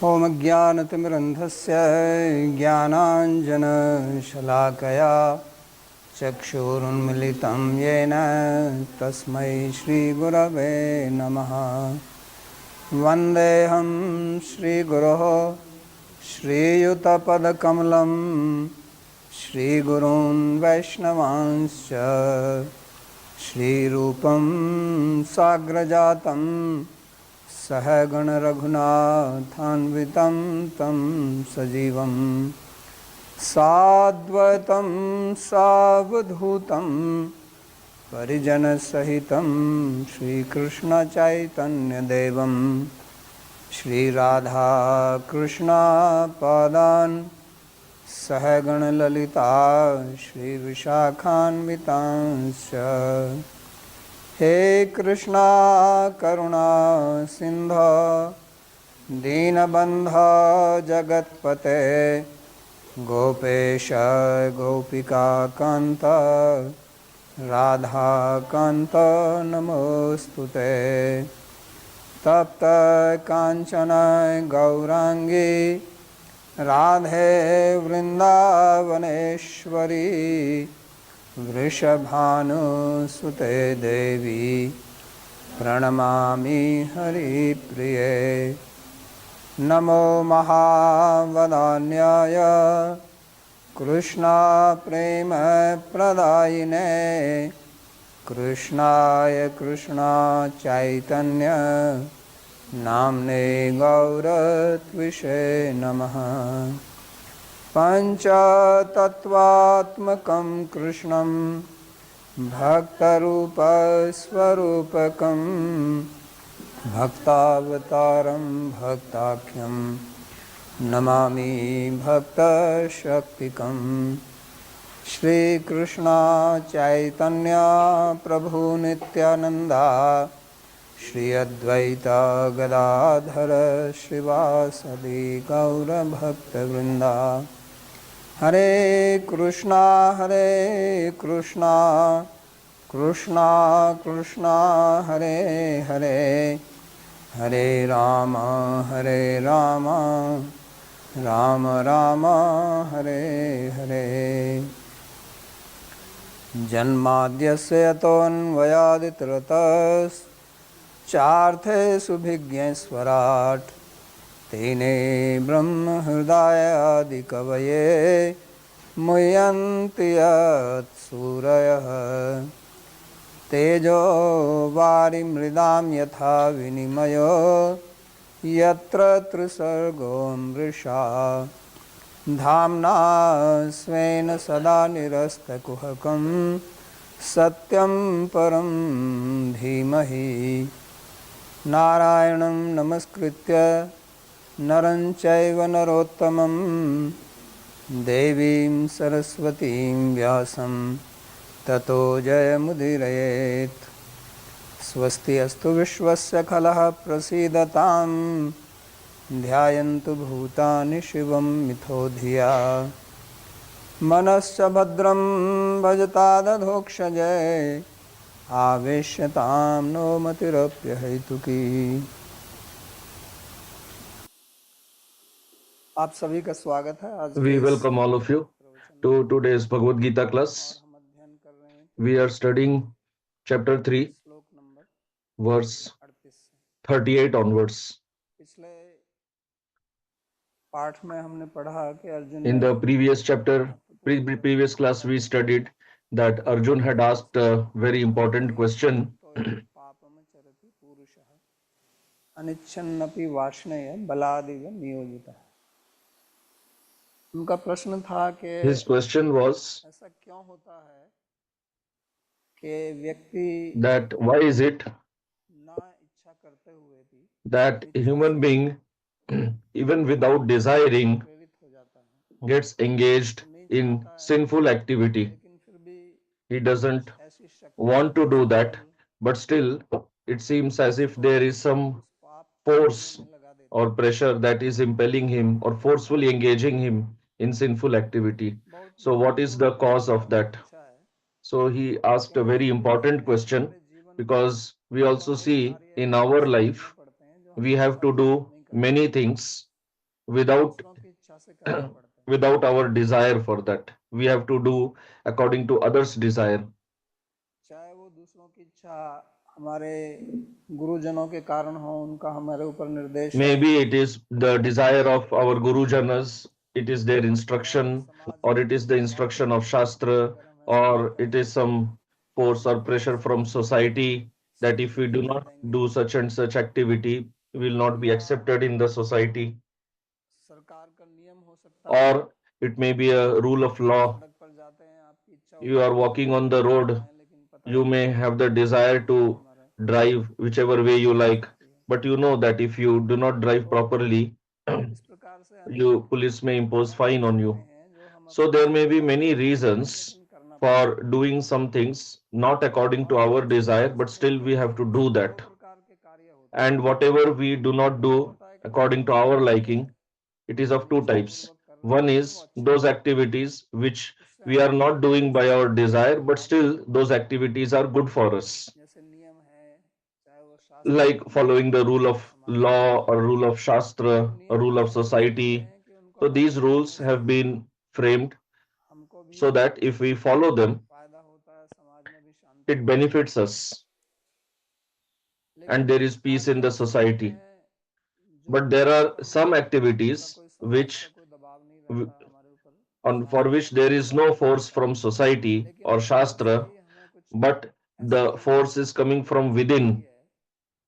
ॐ ज्ञानतिमिरन्धस्य ज्ञानाञ्जनशलाकया चक्षुरुन्मिलितं येन तस्मै श्रीगुरवे नमः। वन्देऽहं श्रीगुरोः श्रीयुतपदकमलं श्रीगुरून् वैष्णवांश्च श्रीरूपं साग्रजातं सहगण रघुनाथान्वितं तं सजीवं साद्वैतं सावधूतं परिजनसहितं श्रीकृष्णचैतन्यदेवं श्रीराधाकृष्णपादान् सहगण ललिता श्रीविशाखान्वितांश्च। हे कृष्णा करुणा सिंधो दीनबन्धो जगत्पते गोपेश गोपिकान्त राधाकान्त नमोस्तुते। तप्त कांचन गौरांगी राधे वृंदावनेश्वरी वृषभानुसुते देवी प्रणमामि हरिप्रिये। नमो महावदान्याय कृष्णा प्रेम प्रदायिने कृष्णाय कृष्णा चैतन्य नाम्ने गौरत्विषे नमः। पंचतत्वात्मकं कृष्णं भक्तरूपस्वरूपकं भक्तावतारं भक्ताख्यं नमामि भक्तशक्तिकं। श्रीकृष्ण चैतन्य प्रभु नित्यानंदा श्री अद्वैत गदाधर श्रीवासदि गौरभक्तवृंदा। हरे कृष्णा कृष्णा कृष्णा हरे हरे हरे राम राम राम हरे हरे। जन्माद्यस्य यतोऽन्वयादितरतश्चार्थेषु भिज्ञस्वराट् तेने ब्रह्म हृदयादिकवये मुह्यन्ति यत्सूरयः। तेजो वारिमृदां यथा विनिमयो यत्र त्रिसर्गो मृषा धाम्ना स्वेन सदा निरस्तकुहकं सत्यं परं धीमहि। नारायणं नमस्कृत्य नरं चैव नरोत्तमं देवीं सरस्वतीं व्यासं ततो जयमुदीरयेत्। स्वस्ति अस्तु विश्वस्य खलः प्रसीदतां ध्यायन्तु भूतानि शिवं मिथो धिया। मनश्च भद्रं भजतादधोक्षजय आवेश्यतां नो मतिरप्यहैतुकी। आप सभी का स्वागत है। आज We welcome all of you to today's Bhagavad Gita class. We are studying chapter 3, verse 38 onwards. पिछले पाठ में हमने पढ़ा कि Arjun In the previous chapter, previous class, we studied that Arjun had asked a very important question. पापम चरति पुरुषः अनिच्छन्नपि वाष्णेय बलादिव नियोजितः। उनका प्रश्न था कि His question was ऐसा क्यों होता है कि व्यक्ति that why is it ना इच्छा करते हुए भी that a human being, even without desiring, प्रेरित हो जाता है, gets engaged in sinful activity? लेकिन फिर भी He doesn't ऐसी शक्ति want to do that, but still it seems as if there is some force or pressure that is impelling him or forcefully engaging him in sinful activity. So what is the cause of that? So he asked a very important question, because we also see in our life we have to do many things without दूसरों की इच्छा से करने पड़ते हैं। without our desire for that. We have to do according to others' desire. चाहे वो दूसरों की इच्छा हमारे गुरुजनों के कारण हो, उनका हमारे ऊपर निर्देश है, Maybe it is the desire of our Guru Janas, it is their या instruction, समाज or के it is the दबाव के instruction of कारण Shastra, अगर हम ऐसा or करते it हैं is some force or pressure from society that सभी if we do फीके पड़ not जाएंगे, do such and such activity, we will not be या accepted in the society, सरकार का नियम हो सकता है or it may be a rule of कि आप law. सड़क पर जाते हैं, आपकी इच्छा You होती है are कि आप walking on गाड़ी the ना road, चलाएं, लेकिन पता है you कि may have the desire कानून में to हमारा drive whichever way you रोक लग like, सकती है। but you know that if you do not drive तो properly, इस प्रकार से you अनेक police may impose कारण हो fine on सकते you. हैं जो हम So अपनी there may be सहमति से many नहीं करते हैं, reasons लेकिन करना पड़ता for doing some things not according to है। और our इस desire, प्रकार but से still देखते we हैं have to कि do इसमें दो that. प्रकार के कार्य होते हैं। And whatever we do not एक do होता है कि जो according हम to our कार्य liking, it is of two अनिच्छा types. पूर्वक कर रहे हैं One लेकिन वो is अच्छे those हैं, activities which उससे we हमें are कोई not doing by ऐसा our desire, but लाभ नहीं still होता, those activities are good for us, जैसे नियम है, चाहे वो शास्त्र like के हो following the rule या of समाज के हो। law or rule of तो वो Shastra or नियम rule of इसलिए बनाए गए society. हैं कि उनको So अमल these में लाने rules से have been framed हमको भी so that if we follow them, फायदा होता है, समाज में भी शांति it होती है। benefits us and लेकिन there कुछ is peace कार्य in the ऐसे होते society. हैं जो But there जिस are पर some उसका activities कोई समाज का which कोई दबाव नहीं w- रहता, हमारे ऊपर for शास्त्र का which there कोई is दबाव no नहीं force रहता, from society लेकिन or अंदर से Shastra, ही हमें कुछ but ऐसी the force is coming from इच्छा होती within, है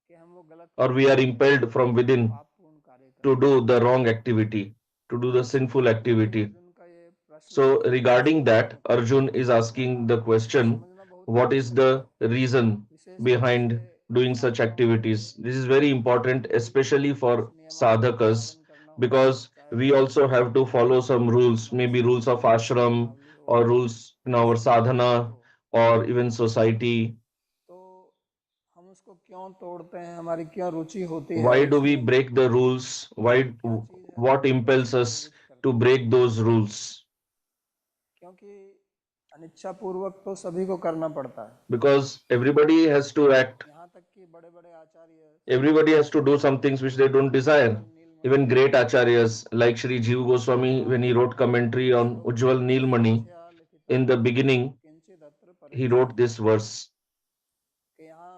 कि हम वो गलत or कार्य we are करें, impelled from within पापपूर्ण कार्य to करें। do the wrong activity, to do तो the इसी sinful बात को activity. अर्जुन का ये प्रश्न So, है कि regarding इसको that, Arjun is समझना asking the question, समझना बहुत what is आवश्यक है, the reason विशेष रूप से behind doing such साधकों के लिए, activities? This is very important, क्योंकि especially कुछ for नियमावली का sadhakas, पालन करना होता है, because चाहे we वो also have to follow some rules, maybe मनुष्य rules of जीवन की ashram नियमावली हो or rules in या our समाज की sadhana हो। or even society. तो हम उसको क्यों तोड़ते हैं, हमारी क्या रुचि होती है Why do we उसमें, break the rules? Why, क्या चीज़ है जो what हमको impels ऐसा us प्रेरित to करती है। break those rules? क्योंकि अनिच्छा पूर्वक तो सभी को करना पड़ता है, Because everybody has to act. यहाँ तक कि बड़े बड़े आचार्य Everybody has to do some things which they don't desire. Ujjwal Neelmani Even great acharyas like Sri Jiva Goswami, when he wrote commentary on श्लोक Ujjwal Neelmani, संख्या लिखिता in the beginning किंचित अत्र he wrote परिच्छिन्नम, this verse कि यहाँ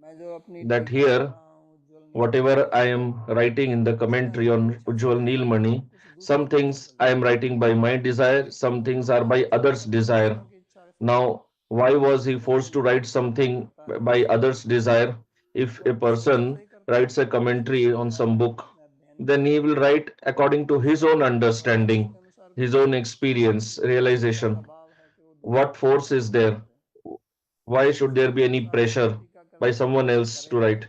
मैं जो अपनी that टीका कर here, रहा हूँ उज्जवल नीलमणि whatever के I ऊपर, am writing in the उसमें commentary अपनी on इच्छा से Ujjwal नहीं चलता हूँ, Neelmani, कुछ some दूसरों की इच्छा things से I am लिखता हूँ। writing by my desire, some तो things जो are by कार्य others' करते हैं वो desire. दूसरों की इच्छा से करते Now, हैं, why was he लेकिन forced to write जो something करता है by others' desire? If वो a अपनी श्रद्धा से person ही करता है, writes a अपनी commentary on Shraddha, some book, अपने अध्ययन के then he will अनुसार, write according to अपनी his own श्रद्धा और understanding, उसके अनुसार his करता own है, experience, लेकिन क्या realization. दबाव है कि वो दूसरों What की इच्छा force से is नहीं there? करते, Why should there दूसरों be के any अनुसार वो pressure टीका by करते हैं someone तो else to करेंगे। write?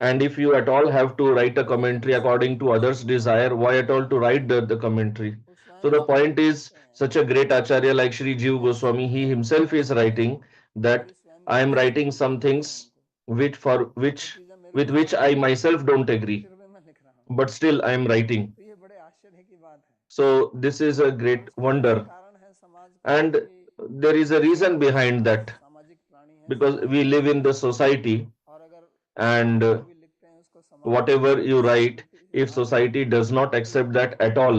And if you at all have to write a तो ये commentary इसलिए according है to कि others' श्रोता जो desire, why होते at all to हैं write the commentary? वो So स्वयं the चिंतन point is, करते हैं such a great acharya like Sri Jiva कि ऐसे Goswami, he नियम himself is ऐसे हैं, writing that मेरी स्वयं I की am इच्छा से writing नहीं some लिखना है things उनको, वो which चीज़ें मेरे with को which पसंद I नहीं है, myself don't agree, फिर भी मैं लिख रहा हूँ। but still I am writing. तो ये बड़े आश्चर्य की बात है, So this is a और great उसका पीछे wonder, कारण है समाज का, and क्योंकि there is a reason हम behind that, सामाजिक प्राणी हैं, because समाज we में live रहते in the हैं, society, और अगर and हम जो भी लिखते हैं उसको समाज whatever you write, सहमति if society सहमति does not सहमति accept ना that they at all,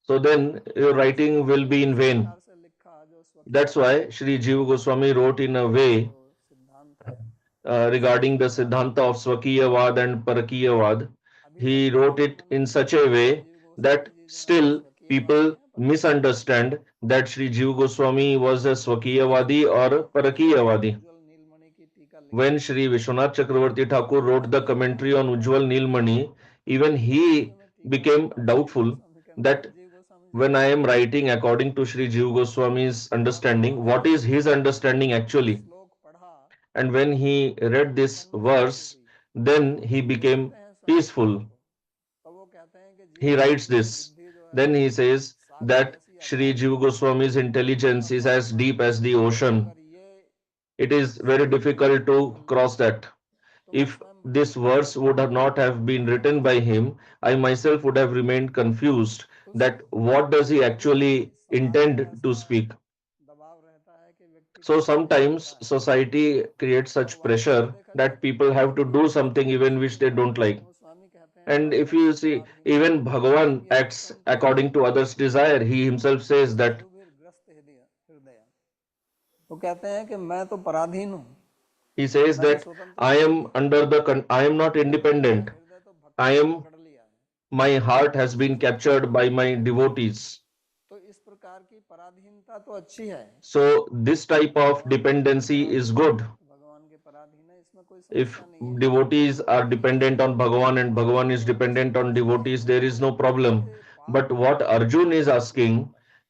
so then your तो इसलिए writing will हमने be in इस vain. प्रकार से लिखा, जो That's स्वकीयवाद why Sri Jiva Goswami wrote in a जो way सिद्धांत है उसको regarding the स्वीकार Siddhanta किया। of Swakiyavad and Parakiyavad. अभी तक He तो wrote it मन in में such a श्री way जीव that गोस्वामी जी जो हैं वो still स्वकीयवादी people हैं, परकीयवादी हैं, misunderstand that Sri Jiva Goswami was a Swakiyavadi or जिन्होंने Parakiyavadi. उज्जवल नीलमणि की टीका लिखी When है, Sri Vishwanath Chakravarti Thakur wrote the तभी commentary उन्होंने on लिखा Ujjwal कि Neelmani, even ये जो he मैं टीका लिख became रहा हूँ, जीव doubtful गोस्वामी के अनुसार, that जीव गोस्वामी जी when I कौन am है, writing according to Sri Jiva Goswami's और understanding, उन्होंने what is his understanding ये actually? श्लोक पढ़ा And when he read तो this मन में शांति verse, हुई। then he जब वो लिखते became हैं स्वयं टीका peaceful. को, तो वो कहते हैं कि जीव He writes गोस्वामी की this. बुद्धि जो है Then he says Sagar that जैसी Sri अथाह है, Jiva Goswami's बहुत intelligence is अथाह as है, deep as the और ocean. अगर ये It is very श्लोक मैंने difficult नहीं to cross लिखा that. तो मैं If स्वयं this भ्रमित हो verse जाऊंगा, would have not have been मैं written नहीं by समझ him, पाऊंगा। I myself would have remained confused तो that what does he कभी कभी actually समाज का intend to ऐसा speak. दबाव रहता है कि व्यक्ति को So करना ही sometimes पड़ता है, society creates और such वास्तव में pressure देखा जाए that तो people कोई have to व्यक्ति do करना something नहीं even which they चाहता, don't like. वो स्वामी कहते And if you see, even Bhagavan acts according to others' desire. He himself says that, साधुभिर्ग्रस्त हृदय, वो कहते हैं कि मैं तो पराधीन हूँ, he says मैं तो that स्वतंत्र I नहीं am हूँ, under the, I am not लेकिन मेरा independent. हृदय तो I भक्तों ने am, पकड़ लिया है। my heart has been captured by my devotees. तो इस प्रकार की पराधीनता तो अच्छी है, So this type of भगवान हमारे dependency is पराधीन है, good. भगवान के पराधीन है, इसमें कोई If समस्या नहीं है। devotees are dependent on Bhagavan and Bhagavan is तो अर्जुन dependent on पूछते हैं devotees, there is no problem. कि पाप But what Arjun is asking,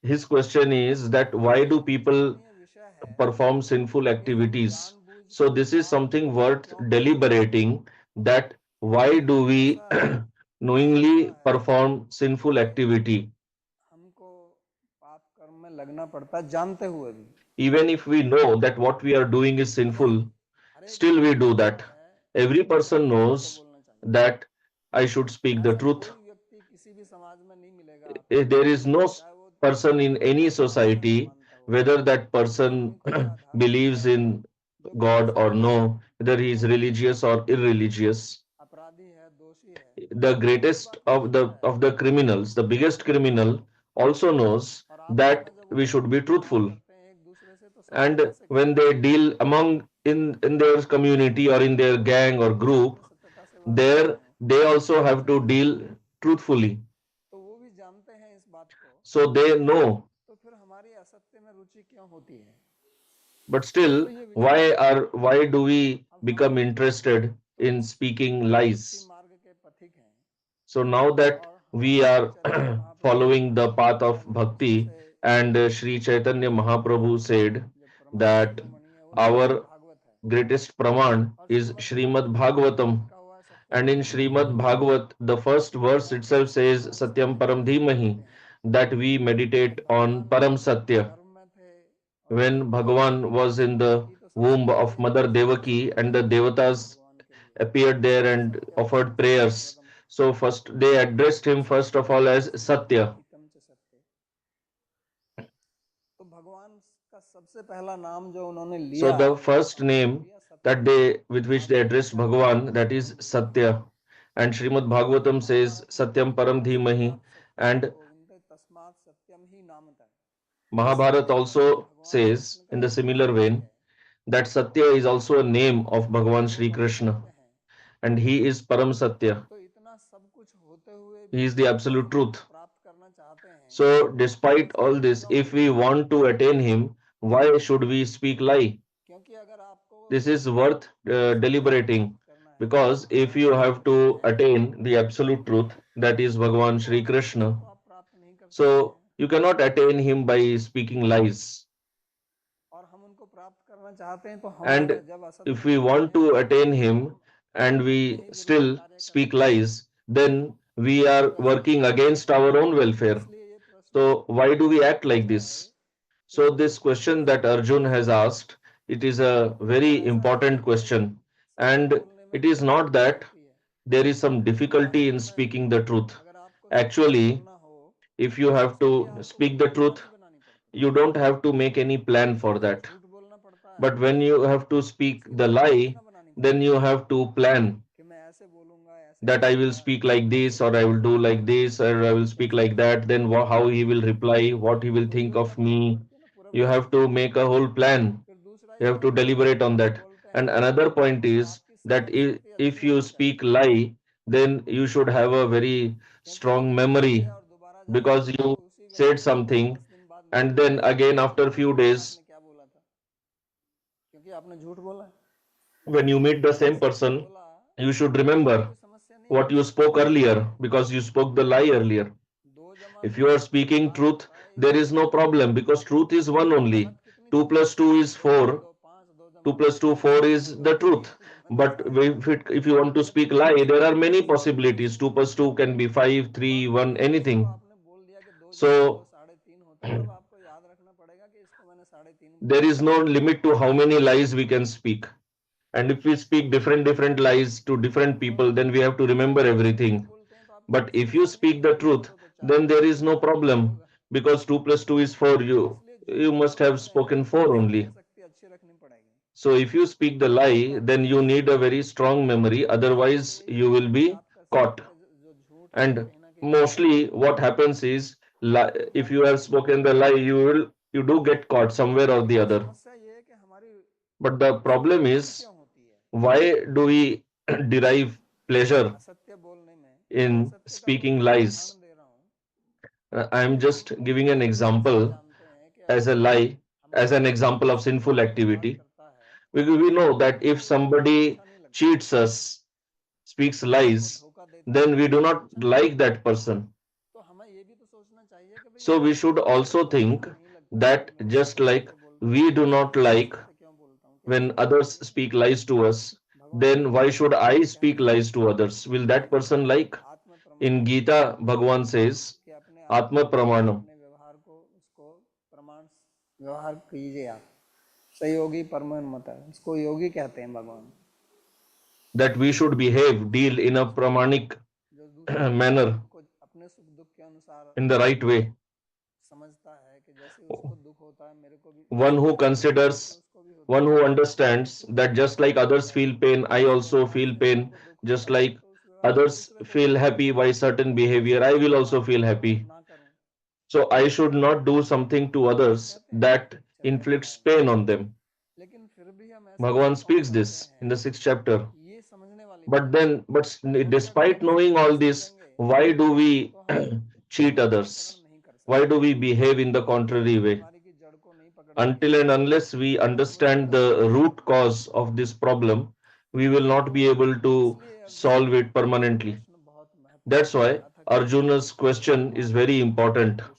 his question is that why do people चिंतनीय विषय है perform sinful कि हम activities? जानबूझ So के this is पाप something कर्म worth क्यों करते हैं। deliberating, that why do we ऐसा कहा knowingly जाता है perform sinful कि activity? हमको पाप कर्म में लगना पड़ता है जानते हुए भी। Even if we know that what we are doing is sinful, हर एक still we व्यक्ति do जानता that. है Every कि person हमको सत्य knows बोलना चाहिए। that I should speak the ऐसा truth. कोई व्यक्ति किसी भी समाज में नहीं मिलेगा आपको, There is no चाहे वो person in any कोई धर्म में ना society, मानता हो, whether that person धार्मिक हो या अधार्मिक believes है, in जो कि God ऐसा or नहीं है no, whether he कि is वो religious or irreligious. अपराधी है, दोषी है, The वो इस greatest बात को जानता है। of the criminals, the biggest criminal, also knows और आपस that में जब वो we should be बात truthful. करते हैं एक दूसरे से तो सत्य And कैसे when कहेंगे, they deal among in their community or in their gang or group, कैसे सत्यता से बात there करेंगे। they also have to deal truthfully. तो वो भी जानते हैं इस बात को, So they know. तो फिर हमारी असत्य में रुचि क्यों होती है। But तो still, ये विचार है। why do we अब हम become interested तो in इस speaking भक्ति lies? मार्ग के पथिक हैं, So now that और we हमारे श्री are चैतन्य महाप्रभु ने following the path हमारे of मार्गदर्शन bhakti, से and Sri Chaitanya Mahaprabhu said जो प्रमाण that शिरोमणि है वो श्रीमद् our भागवत है, greatest praman और is श्रीमद् Srimad भागवत में Bhagavatam. लिखा हुआ है सत्यम And in परम Srimad धीमहि, Bhagavat, the first verse कि itself says हम Satyam सत्य पर Param चित्त Dhimahi, रखते हैं। that we तो meditate on भगवान Param Satya. गर्भ में थे और When देवताओं ने Bhagavan was in the घी तो सबसे womb पहले of Mother Devaki and the Devatas भगवान के लिए appeared there and Satyam offered Satyam prayers. व्रतम So first they addressed him first of all as Satya. हितम च सत्य। तो भगवान का सबसे पहला नाम जो उन्होंने So लिया, the first वो name लिया that सत्य। they with which आप they लोग addressed क्या नाम Bhagavan, लिया that is Satya. And Srimad Bhagavatam says Mahabharat में Satyam Param Dhimahi. तस्मात् सत्यम And गोविंद तस्मात् सत्यम ही नामतः। ये Mahabharata सत्य also भगवान says कृष्ण का in the एक similar नाम भी vein है, that Satya is also a name of Bhagavan वो Sri परम Krishna, सत्य है। and he is Param Satya. तो इतना सब कुछ होते हुए He भी is the अगर absolute हम उनको truth. प्राप्त करना चाहते हैं So तो despite फिर all हम this, क्यों if we बोलेंगे। want to attain him, why should we speak lie? क्योंकि अगर आपको This is worth सत्य को deliberating, प्राप्त करना है, because if जो you Shri have Krishna to है, attain the absolute truth, that is Bhagavan तो Sri असत्य Krishna, को आप प्राप्त नहीं कर सकते so हैं। you cannot attain him by speaking lies. और हम उनको प्राप्त करना चाहते हैं तो And हमें जब असत्य if में we रहते want हैं to तो attain हम him and अपने we ही विरुद्ध still कार्य speak करते हैं, lies, then we are तो ऐसा working नहीं करना against चाहिए। our own welfare. इसलिए ये प्रश्न So why do we act like आता है this? कि So हम this सत्य question से that Arjun कैसे has बचें। asked, it is a और very ऐसा नहीं है important कि question. सत्य And बोलने में it कोई is not कठिनाई that होती है। there is some difficulty in वास्तव में speaking the truth. अगर आपको सत्य Actually, बोलना हो if you तो have उसके लिए to आपको कोई speak the योजना truth, नहीं बनानी पड़ती, you don't have to make any plan for that. झूठ बोलना पड़ता है But when you have to तो speak उसके the लिए कोई lie, योजना बनानी then पड़ती you है have to plan कि मैं ऐसे बोलूंगा, ऐसे that I will करूंगा, speak like ऐसे this, or I will do बोलूंगा, like this, or I will speak वैसे like करूंगा। that, then how he will reply, what he will तो think योजना of बनानी me. पड़ती है ना पूरे You भविष्य have के to लिए। make a whole plan. फिर दूसरा You ये have है to कि जब deliberate आप on झूठ that. बोलते And हैं another point तो is आपकी that स्मरण शक्ति if अच्छी you होनी speak चाहिए, lie, then you should have a very क्योंकि strong आपने बोल memory, दिया और दोबारा जाके because you उसी said व्यक्ति से something 10 दिन बाद and मिलोगे then again तो after भूल few जाओगे days आपने क्या बोला था, क्योंकि आपने झूठ बोला है। when you meet the अगर same सत्य person, बोला you should तो फिर remember कोई समस्या नहीं what आएगी, you सत्य spoke बोलने के earlier लिए। because you spoke the lie earlier. दो जमा If दो you are कितना speaking चार truth, होता है ये there नहीं is no देखना, problem because truth is one only. बात कितनी 2 छोटी plus सी 2 है, is दो जमा 4. दो पाँच, दो 2 जमा दो plus 2, तीन, 4 दो is the जमा दो truth. दो जमा दो But चार, if you want to ये speak lie, पाँच there are होता है, many इसलिए कोई possibilities. 2 समस्या नहीं plus है। 2 can be 5, अब 3, आप 1, किसी चीज को anything. आपने बोल दिया कि दो जमा दो So 3.5 होता है, तब आपको याद रखना पड़ेगा कि इसको मैंने 3.5 there बोला is था। no limit to how many lies we can speak. And if we speak different lies to different तो people, then we have to remember अगर आप सत्य everything. बोलते हैं तो आप But किसी if के you साथ भी speak दो the जमा truth, दो तो चार then होगा, there is no चार जमा दो problem होगा। because 2 plus 2 is 4. इसलिए You झूठ must अगर have बोलते हैं spoken तो 4 स्मरण only. शक्ति अच्छी रखनी पड़ेगी। So if you speak the और lie, बाकी then you need a very strong memory, ईश्वर से otherwise यही you उम्मीद will है कि be आपका caught. सत्य And mostly what happens is, if you have spoken the lie, you do get caught somewhere or the other. समस्या ये है कि हमारी But the problem Ruchi is, क्यों होती है why do we derive pleasure असत्य बोलने में? मैं in असत्य का speaking एक lies? उदाहरण दे रहा हूँ I am कि just giving an हम सब example जानते हैं कि as अगर a lie, हमारे as an साथ example कोई of sinful विश्वासघात activity. करता है We know तो that if हमको वो somebody अच्छा नहीं लगता है, cheats us, speaks किसी को lies, धोखा देता है then we तो do हमको not अच्छा नहीं like लगता है। that person. तो हमें ये भी तो सोचना चाहिए कि भाई So अगर we should मेरे also को अच्छा think नहीं लगता है कि that मेरे साथ just like असत्य बोलता है we तो do मैं not सामने से like असत्य क्यों बोलता हूँ? क्या when जरूरत others पड़ी है? speak lies to us, भगवान then why should I speak कहते हैं lies to others? Will that person like? आत्म In प्रमाणम Gita, Bhagavan says, कि अपने आप Atma को Pramanam, अपने व्यवहार को उसको प्रमाण व्यवहार कीजिए आप। सहयोगी परमन मत है, इसको योगी कहते हैं भगवान। that we should behave, deal in a Pramanik जो दूसरों के सुख manner, दुख को अपने सुख दुख के अनुसार in the right way. समझता है कि जैसे उसको दुख होता है मेरे को भी, One जैसे who मेरे को दुख है वैसे considers, उसको भी होता one है। who और understands किसी that के just साथ like दुख others है feel pain, I उस also व्यवहार feel से pain. हमको दुख Just होता है like तो उस व्यवहार से others दूसरे को भी feel दुख happy होता by है। certain तो behavior, ऐसा I will व्यवहार also feel happy. ना करूं। So I should not do something to others कहते हैं that inflicts Satyanarayan, pain on them. लेकिन फिर भी हम ऐसा क्यों Bhagavan पाप speaks करते this in the हैं? sixth chapter. ये समझने वाली But बात है। then, हम अगर despite ठीक से knowing नहीं all this, समझेंगे why do we तो हम cheat इसका निराकरण others? नहीं कर Why सकते। do we behave in the जब तक contrary हम way? बीमारी की जड़ को नहीं पकड़ेंगे Until and unless we तो हम उसका understand इलाज the नहीं कर root सकते। cause of this problem, we will तो not be able to इसलिए अर्जुन solve it का permanently. प्रश्न बहुत That's महत्वपूर्ण why था कि Arjuna's question is पाप very important. दोष है।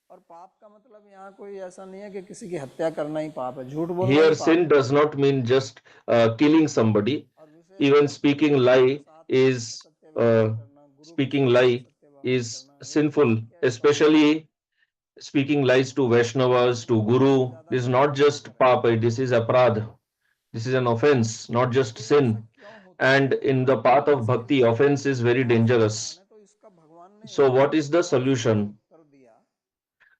और पाप का मतलब यहाँ कोई ऐसा नहीं है कि किसी की हत्या करना ही पाप है, झूठ बोलना ही Here, पाप sin है। does not mean just killing somebody. और Even विशेषकर speaking दूसरों के lie साथ is असत्य व्यवहार uh, करना, गुरु के speaking साथ lie असत्य व्यवहार is करना, ये sinful, क्या पाप है? especially speaking lies to Vaishnavas, to हद से Guru. ज्यादा This is झूठ not मत just करें। papa, this is aparadh. This is an offense, not just तो ये ऐसा sin. क्यों होता And है? in the path of इसके bhakti, लिए offense is very क्या समाधान dangerous. है? तो इसका भगवान ने So, एक what is the बहुत सुंदर solution? उत्तर दिया।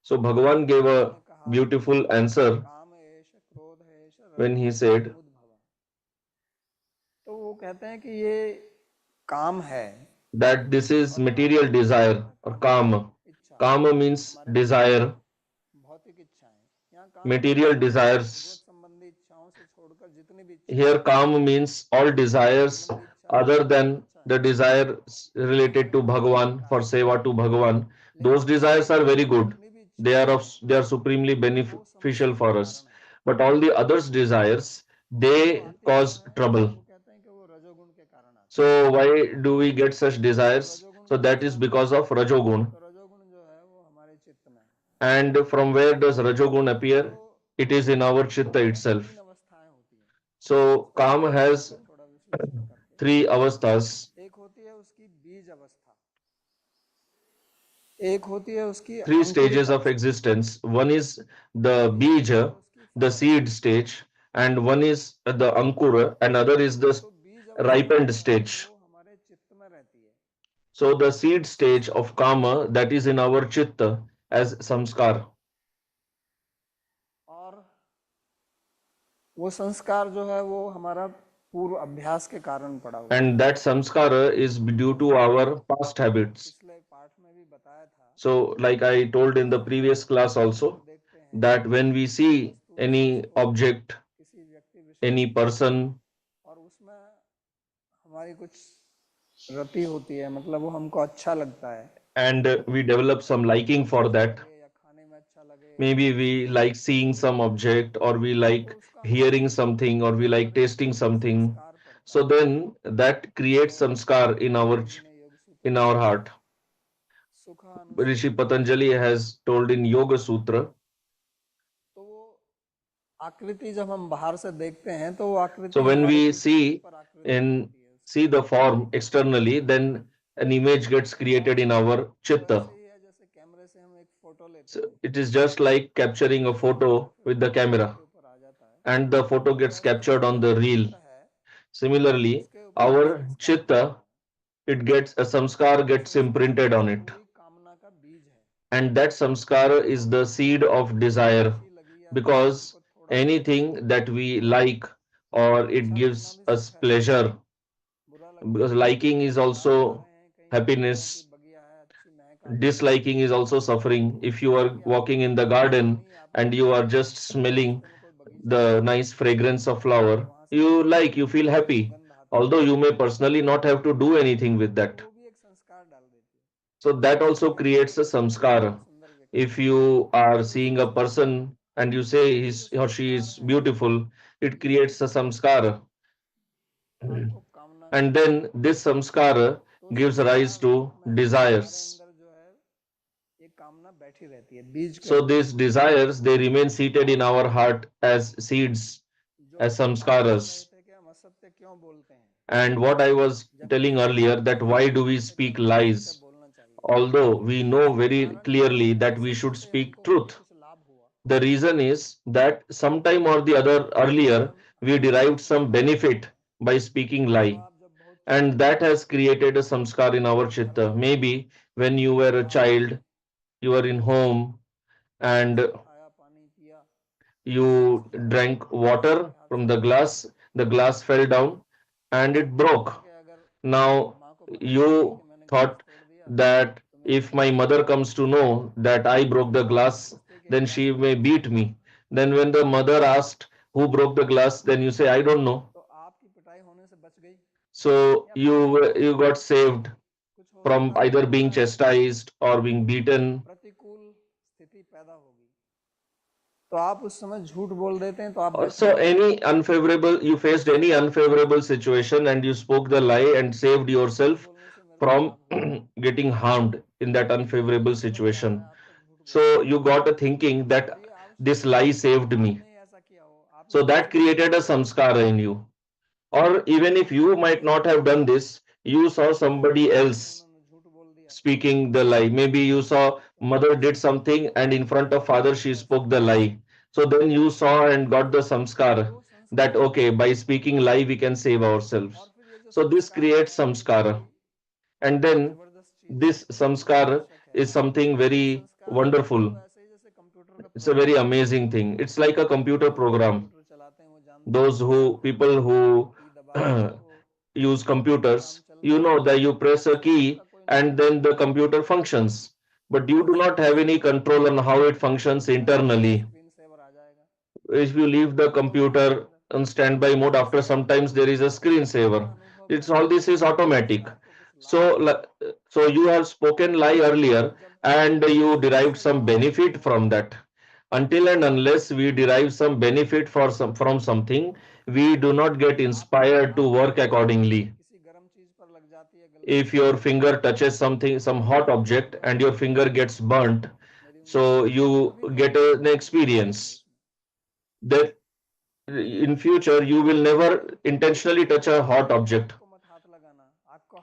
So, Bhagavan gave उन्होंने a कहा beautiful answer काम एष क्रोध एष when he रजोगुण said समुद्भव। तो वो कहते हैं कि ये काम है that this is और काम material का मतलब desire होता है or काम kama. इच्छा, Kama means हमारे desire, भौतिक इच्छाएं। यहाँ काम का material मतलब भगवत desires. संबंधी इच्छाओं से छोड़कर जितनी भी इच्छाएं Here, हैं, kama means all भगवत desires संबंधी इच्छा है other वो बहुत than अच्छा the है, desire उसमें related to भगवान को Bhagavan, for पुकारें। seva to Bhagavan. Those लेकिन desires बाकी are very good. जितनी भी They इच्छाएं are हैं they are supremely वो beneficial समस्या का for us. कारण है। But all the others desires, और वो they आती क्यों cause है? trouble. वो कहते हैं कि वो रजोगुण के कारण आती है। So why do we get such और desires? रजोगुण So कहाँ that से is आता because है? of Rajogun. तो रजोगुण जो है वो हमारे चित्त में है। And from where does Rajogun तो appear? It is in our Chitta में तीन itself. अवस्थाएं होती हैं। So इसको Kama समझते हैं has अगर थोड़ा विश्लेषण करके। three avasthas, एक होती है उसकी बीज अवस्था, एक होती है उसकी three अंकुरित stages of अवस्था, existence. One is the एक होती है bija, उसकी the फल seed अवस्था। stage, and one is the ankura, and other is the तो बीज अवस्था ripened जो है stage. वो हमारे चित्त में रहती है, So the seed stage संस्कार of में। Kama, that is in our Chitta as samskar. और वो संस्कार जो है वो हमारा पूर्व अभ्यास के कारण पड़ा हुआ है। And that samskara is due to जैसा मैंने our past habits. पिछले पाठ में भी बताया था So, like I told in the कि जब previous class हम कुछ also, देखते हैं, that when we किसी see वस्तु विशेष any को, object, किसी व्यक्ति विशेष any को, person, और उसमें हमारी कुछ रति होती है, मतलब वो हमको अच्छा लगता है, and we develop some देखने liking में for अच्छा that, लगे या खाने में अच्छा लगे maybe या we सुनने में like अच्छा seeing लगे, some object, or we तो like उसका हमारे hearing something, or we में like हमारे tasting चित्त पर something. संस्कार पड़ता So है। then that creates तो samskar in our पतंजलि ने योग सूत्र in में our कहा heart. सुख Rishi अनुस्यूत Patanjali has told in Yoga Sutra. तो वो आकृति जब हम बाहर से देखते हैं तो वो So आकृति when हमारे we चित्त see पर आकृति in बनती है उसकी। see the form externally, then an image gets created in our वो chitta. ऐसे ही है जैसे कैमरे से हम एक फोटो लेते So हैं it is just like तो capturing a रील बनता है, photo फिर with वो the रील camera, के ऊपर आ जाता है। and the photo तो gets वैसे ही captured on हमारा the जो reel. चित्त है Similarly, उसके ऊपर हम our संस्कार करते chitta, हैं, it gets a और samskar वो gets संस्कार imprinted जो on है it, वही कामना का बीज है। and that samskara is तो the seed कोई of भी चीज desire, अच्छी लगी या नहीं लगी, because हमको थोड़ा भी अच्छा anything लगे that we like or it अच्छा लगना gives भी सुख us है, pleasure, बुरा लगना because भी सुख है। liking is आप जा also रहे हैं happiness. Disliking is also suffering. If you are walking in the garden and you are just smelling the nice fragrance of flower, you feel happy, although you may personally not have to do anything with that. So that also creates a samskara. If you are seeing a person and you say he's or she is beautiful, it creates a samskara. And then this samskara gives rise to desires. So these desires, they remain seated in our heart as seeds, as samskaras. And what I was telling earlier, that why do we speak lies? Although we know very clearly that we should speak truth. The reason is that sometime or the other earlier we derived some benefit by speaking lie, and that has created a samskar in our chitta. Maybe when you were a child, you were in home and you drank water from the glass fell down and it broke. Now you thought that if my mother comes to know that I broke the glass, then she may beat me. Then when the mother asked who broke the glass, then you say, I don't know. So you got saved from either being chastised or being beaten. So any unfavorable, you faced any unfavorable situation and you spoke the lie and saved yourself from getting harmed in that unfavorable situation. So you got a thinking that this lie saved me. So that created a samskara in you. Or even if you might not have done this, you saw somebody else speaking the lie. Maybe you saw mother did something and in front of father she spoke the lie. So then you saw and got the samskara that okay, by speaking lie we can save ourselves. So this creates samskara. And then this samskara is something very wonderful. It's a very amazing thing. It's like a computer program. Those who people who use computers, you know that you press a key and then the computer functions, but you do not have any control on how it functions internally. If you leave the computer on standby mode, after sometimes there is a screensaver. It's all this is automatic. So, so you have spoken lie earlier and you derived some benefit from that. Until and unless we derive some benefit from something, we do not get inspired to work accordingly. If your finger touches something, some hot object, and your finger gets burnt, so you get an experience that in future you will never intentionally touch a hot object.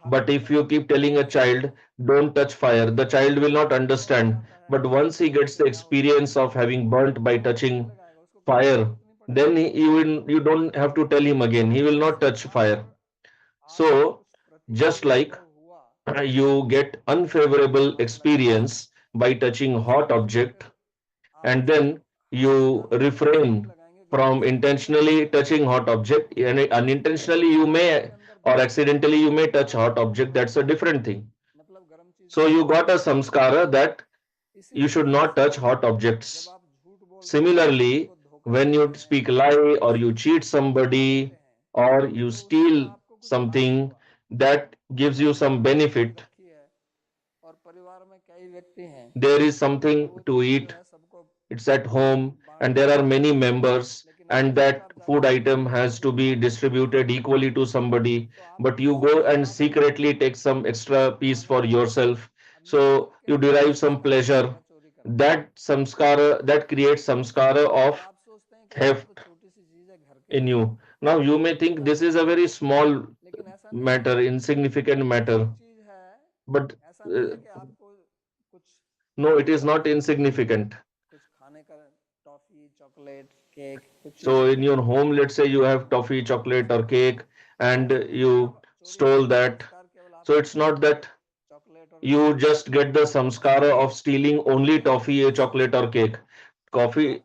But if you keep telling a child don't touch fire, the child will not understand. But once he gets the experience of having burnt by touching fire, then you don't have to tell him again, he will not touch fire. So just like you get unfavorable experience by touching hot object, and then you refrain from intentionally touching hot object, and unintentionally you may or accidentally you may touch hot object, that's a different thing. So you got a samskara that you should not touch hot objects. Similarly, when you speak lie or you cheat somebody or you steal something that gives you some benefit, there is something to eat, it's at home and there are many members and that food item has to be distributed equally to somebody, but you go and secretly take some extra piece for yourself, so you derive some pleasure. That samskara, that creates samskara of theft in you. Now you may think this is a very small matter, insignificant matter, but uh, no, it is not insignificant. So in your home, let's say you have toffee, chocolate, or cake, and you stole that. So it's not that you just get the samskara of stealing only toffee, chocolate, or cake. Coffee,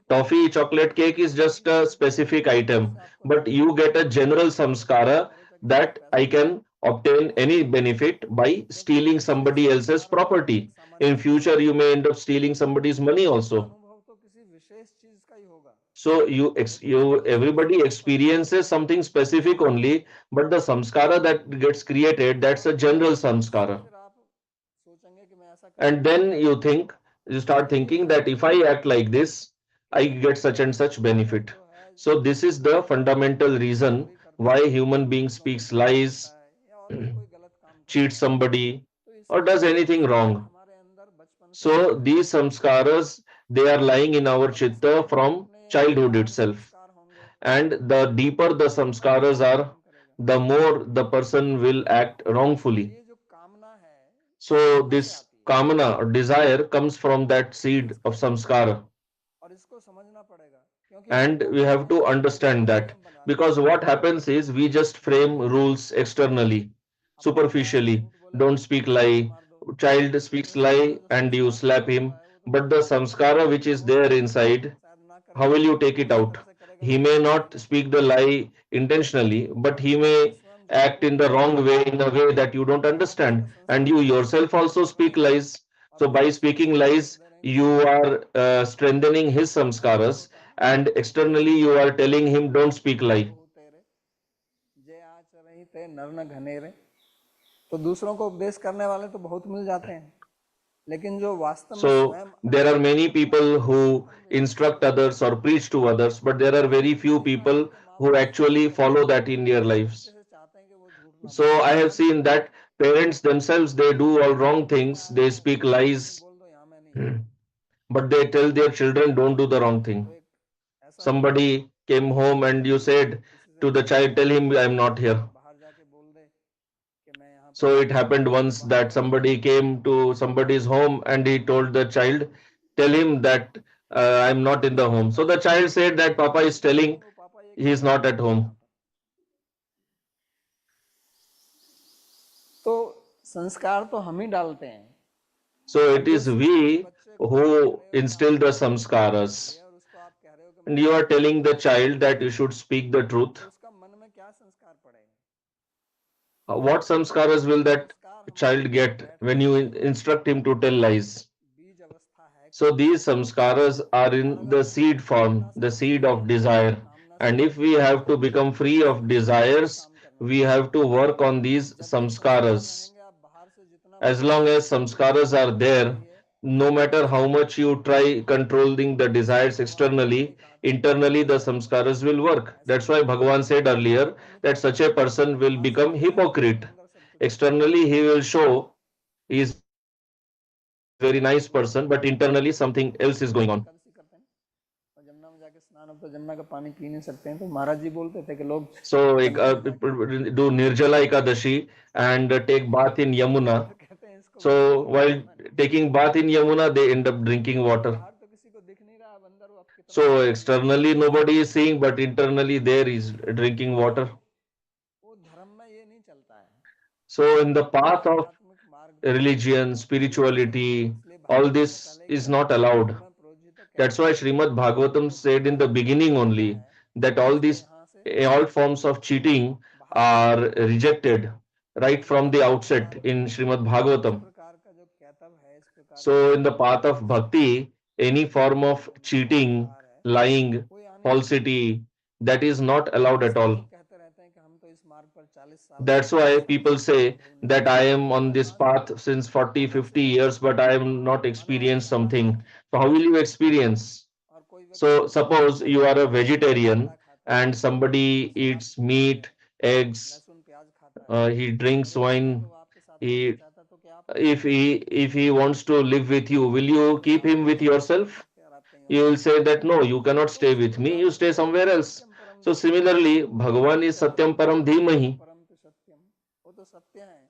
toffee, chocolate, cake is just a specific item, but you get a general samskara that I can obtain any benefit by stealing somebody else's property. In future, you may end up stealing somebody's money also. अनुभव तो किसी विशेष चीज का ही होगा, So लेकिन जो उसको everybody असर पड़ेगा experiences something specific only, but the samskara that gets created, that's a general उससे samskara. फिर आप सोचेंगे कि मैं ऐसा And करूंगा then you start यही thinking that if fundamental I है act like this, I get such and such Bharat benefit. जो है So this is the fundamental reason चोरी करता why है, human being speaks दौलत चुरा lies, लेता है या और भी कोई गलत काम cheats करता है, somebody, तो or इसके does कुछ anything संस्कार wrong. हमारे अंदर बचपन से So जुड़े these होते हैं। samskaras, they are lying in our अब इसके chitta जो from अपने childhood बाहर itself. संस्कार होंगे And the deeper the वो उतना ही samskaras गलत are, काम करेगा। the more the person will act तो wrongfully. ये जो कामना है ये So कहाँ से this आती है, kamana or desire comes from that ये seed इसका of मूल क्या है, samskara. और इसको समझना पड़ेगा क्योंकि हम And क्या we करते have to हैं, हम understand जो that नियम बनाते because हैं what happens is we just frame कि rules externally, अपने बच्चे से superficially. झूठ बोलेगा Don't तो speak थप्पड़ lie. मार दो, Child लेकिन speaks उसके अंदर lie जो and you संस्कार slap पैदा हुआ him. है वो तो But the samskara which कि is वो there तो inside, शायद ना how करेगा, will you take it इस out? तरह से करेगा He तो may दूसरे not बोलेंगे कि speak the lie intentionally, but he तो may स्वयं झूठ act in बोलता the है wrong way, in a way that you don't तो आप उसका understand. And संस्कार you पैदा कर yourself रहे हैं also कि speak नहीं, lies. और So by दूसरे उसको speaking संस्कार lies, दे रहे हैं कि you नहीं। are strengthening his ऐसा भी samskaras, होता है ना, and externally you are telling him don't speak J lie. बहु तेरे जे आचरहि ते नर न घनेरे, तो दूसरों को उपदेश करने वाले तो बहुत मिल जाते हैं, लेकिन जो वास्तव में So स्वयं there are many people उसी who पर विश्वास instruct करते others हैं, or preach to others, but there are very मैंने few देखा है people कि माँ who बाप स्वयं actually अपने follow बच्चों that को in their बच्चे lives. से चाहते हैं कि वो झूठ ना So बोले, I have seen that parents themselves, they do all wrong कि मैं things, आया they हूँ speak कहीं कहीं lies, बोल दो यहाँ मैं नहीं हूँ, but they tell their children don't do the wrong तो thing. एक ऐसा भी होता है Somebody came home and you said किसी से to the मिलने child, गया tell him I'm not और here. बाहर जाके बोल दे कि मैं यहाँ पर So हूँ, it happened तो once वहां that पर वो somebody came to somebody's home and he told the child, tell him that I'm not in the दूसरे home. लोग So the ऐसा child करेंगे said that Papa is कि नहीं नहीं telling वो पापा ये he कह is रहे हैं not कि at मैं हूँ यहाँ home. पर। तो संस्कार तो हम ही डालते हैं, So अब it is जिस we बच्चे को आप कह who रहे हो कि instill आपको the झूठ बोलना नहीं samskaras. चाहिए और उसको आप कह रहे हो कि मैं And you are सत्य telling the बोलूंगा, child that you should speak the truth. तो उसका मन में क्या संस्कार पड़ेगा, What samskaras will that संस्कार हमारे child अंदर get बैठ when you जाते हैं, instruct him to tell lies? बीज अवस्था है So कामना these की, samskaras are और in अगर the हम seed form, कामना से the मुक्त seed नहीं of होंगे, desire. कामना से And if मुक्त we नहीं have to होंगे become free तो of उसी में हमें desires, काम करना we पड़ेगा। have to work on these जब तक संस्कार samskaras. रहेंगे आप बाहर से जितना As मर्जी long as कंट्रोल कीजिए samskaras are कंट्रोल there, करिए, no matter how संस्कार much नहीं you बदलेंगे। try controlling the इसलिए desires भगवान ने भी यही externally, कहा था कि internally the संस्कार बदलो, samskaras will work. ऐसा That's नहीं why कि Bhagavan said earlier that मिथ्या such a person will बाहर से become दिखाए लेकिन hypocrite. अंदर सब कुछ गलत है। Externally he will show he is very nice person, but internally something else is going on. हम एकादशी करते हैं और जमुना में जाके स्नान, अब तो जमुना का पानी पी नहीं सकते हैं, तो महाराज जी बोलते थे कि लोग So जमुना में जाके do Nirjala Ekadashi and take bath in Yamuna. तो कहते हैं इसको बाहर So निकालो, while जमुना नहीं। taking bath in Yamuna, they end up drinking अब water. बाहर तो किसी को दिख नहीं रहा, अब अंदर वो अब कितना So गंदा है, externally nobody is seeing, but internally there is drinking water. वो धर्म में ये नहीं चलता है, So in the वो path of आध्यात्मिक मार्ग पे religion, ये नहीं चलता है, spirituality, इसलिए all भागवत में this पहले ही is कह not दिया, allowed. धर्म प्रोजित That's कहते why हैं Srimad Bhagavatam जो said in the धर्म में beginning चलता only है that all उसको these यहाँ से all forms of cheating बाहर कर are दिया गया है। rejected right तो from the भक्ति outset मार्ग in में Srimad इस Bhagavatam. प्रकार का जो कैतव है, इस प्रकार का So जो in the path of bhakti, any form of cheating, संस्कार है lying, वो यहाँ नहीं चलता है। falsity, that is not allowed at इसलिए all. लोग कहते रहते हैं कि हम तो इस मार्ग पर 40 साल से That's हैं, why 50 साल people से हैं, say अनुभव नहीं that है। I am तो on this कहाँ से path होगा, since 40, कहाँ से 50 होगा, years, but I am not experienced अनौपचारिक something. So how will you experience? और कोई व्यक्ति So suppose you are a vegetarian अंडा खाता है, and somebody शराब eats पीता है, meat, eggs, लहसुन प्याज खाता है, he और drinks वो कहता है कि wine, वो आपके साथ रहना he चाहता है, तो क्या आप उसको रखेंगे? if he wants to live with you, will you तो keep आप him with उसके साथ रह yourself? सकते हैं और आप कहीं और You will चले say जाएंगे। that no, you cannot तो stay उसी with me, प्रकार you से stay भगवान somewhere भी else. सत्यम परम So धीमहि, similarly, वो Bhagavan is सत्य है, Satyam Param सत्यम Dhimahi. परम तो सत्यम, वो तो सत्य है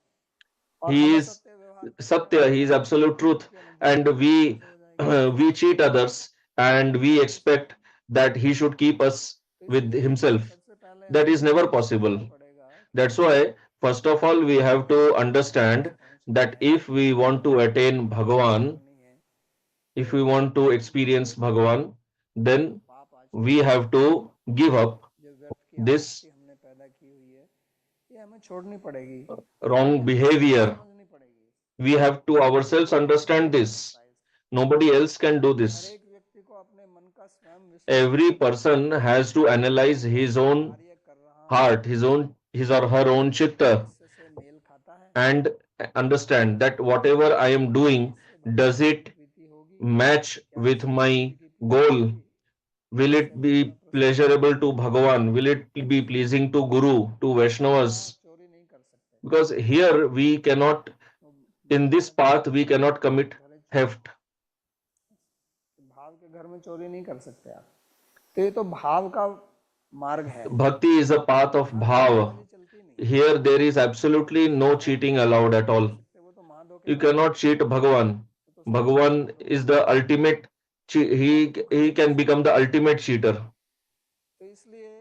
और हम He is असत्य व्यवहार करते हैं, Satya, he is absolute तो truth. उनकी अनुभूति And हमारी we कैसे हो जाएगी, कैसे we होगी? cheat others and we तो इसलिए expect that he should keep us तो with इसलिए himself. सबसे पहले That हमें is never ये समझना possible. पड़ेगा That's why, first of all, we have कि to अगर हम वहां understand पहुंचना that है if we want to attain और मुक्ति Bhagavan, करनी है, if तो we want to हमको experience ये Bhagavan, जो then पाप आचरण we है, have to give up जो व्यर्थ की this आसक्ति हमने पैदा की हुई है, ये हमें छोड़नी पड़ेगी, wrong हमें हर चीज behavior. समझनी पड़ेगी। We have to हर एक ourselves को अपना understand मन this. Exercise, Nobody else can do her this. एक व्यक्ति को अपने मन का स्वयं विश्लेषण Every करना person पड़ेगा has to कि analyze मैं जो his भी own कार्य कर रहा हूँ heart, his or her own वो chitta, उद्देश्य से मेल खाता है, and understand that whatever I am क्या doing, इससे does भगवान की it प्रीति होगी, match क्या with इससे बुद्धि my की प्रीति goal? होगी, क्या Will इससे it मैं be प्रसन्न pleasurable होऊंगा। to Bhagavan? Will it be pleasing to Guru, to तो यहाँ Vaishnavas? चोरी नहीं कर सकते, Because here we cannot, तो in this भगवान ने path, कहा we cannot commit भले चोरी, theft. भाव के घर में चोरी नहीं कर सकते आप। तो ये तो भाव का मार्ग है, Bhakti is a path of यहाँ bhav. चोरीबाजी चलती नहीं है। Here there is absolutely no Mahadev की cheating चोरी allowed आप at नहीं कर all. सकते, वो तो महादेव के You घर में cannot है, cheat Bhagavan. वो तो साक्षात Bhagavan परब्रह्म is है, the ultimate, आप तो he खरीद नहीं can become सकते। the ultimate cheater. तो इसलिए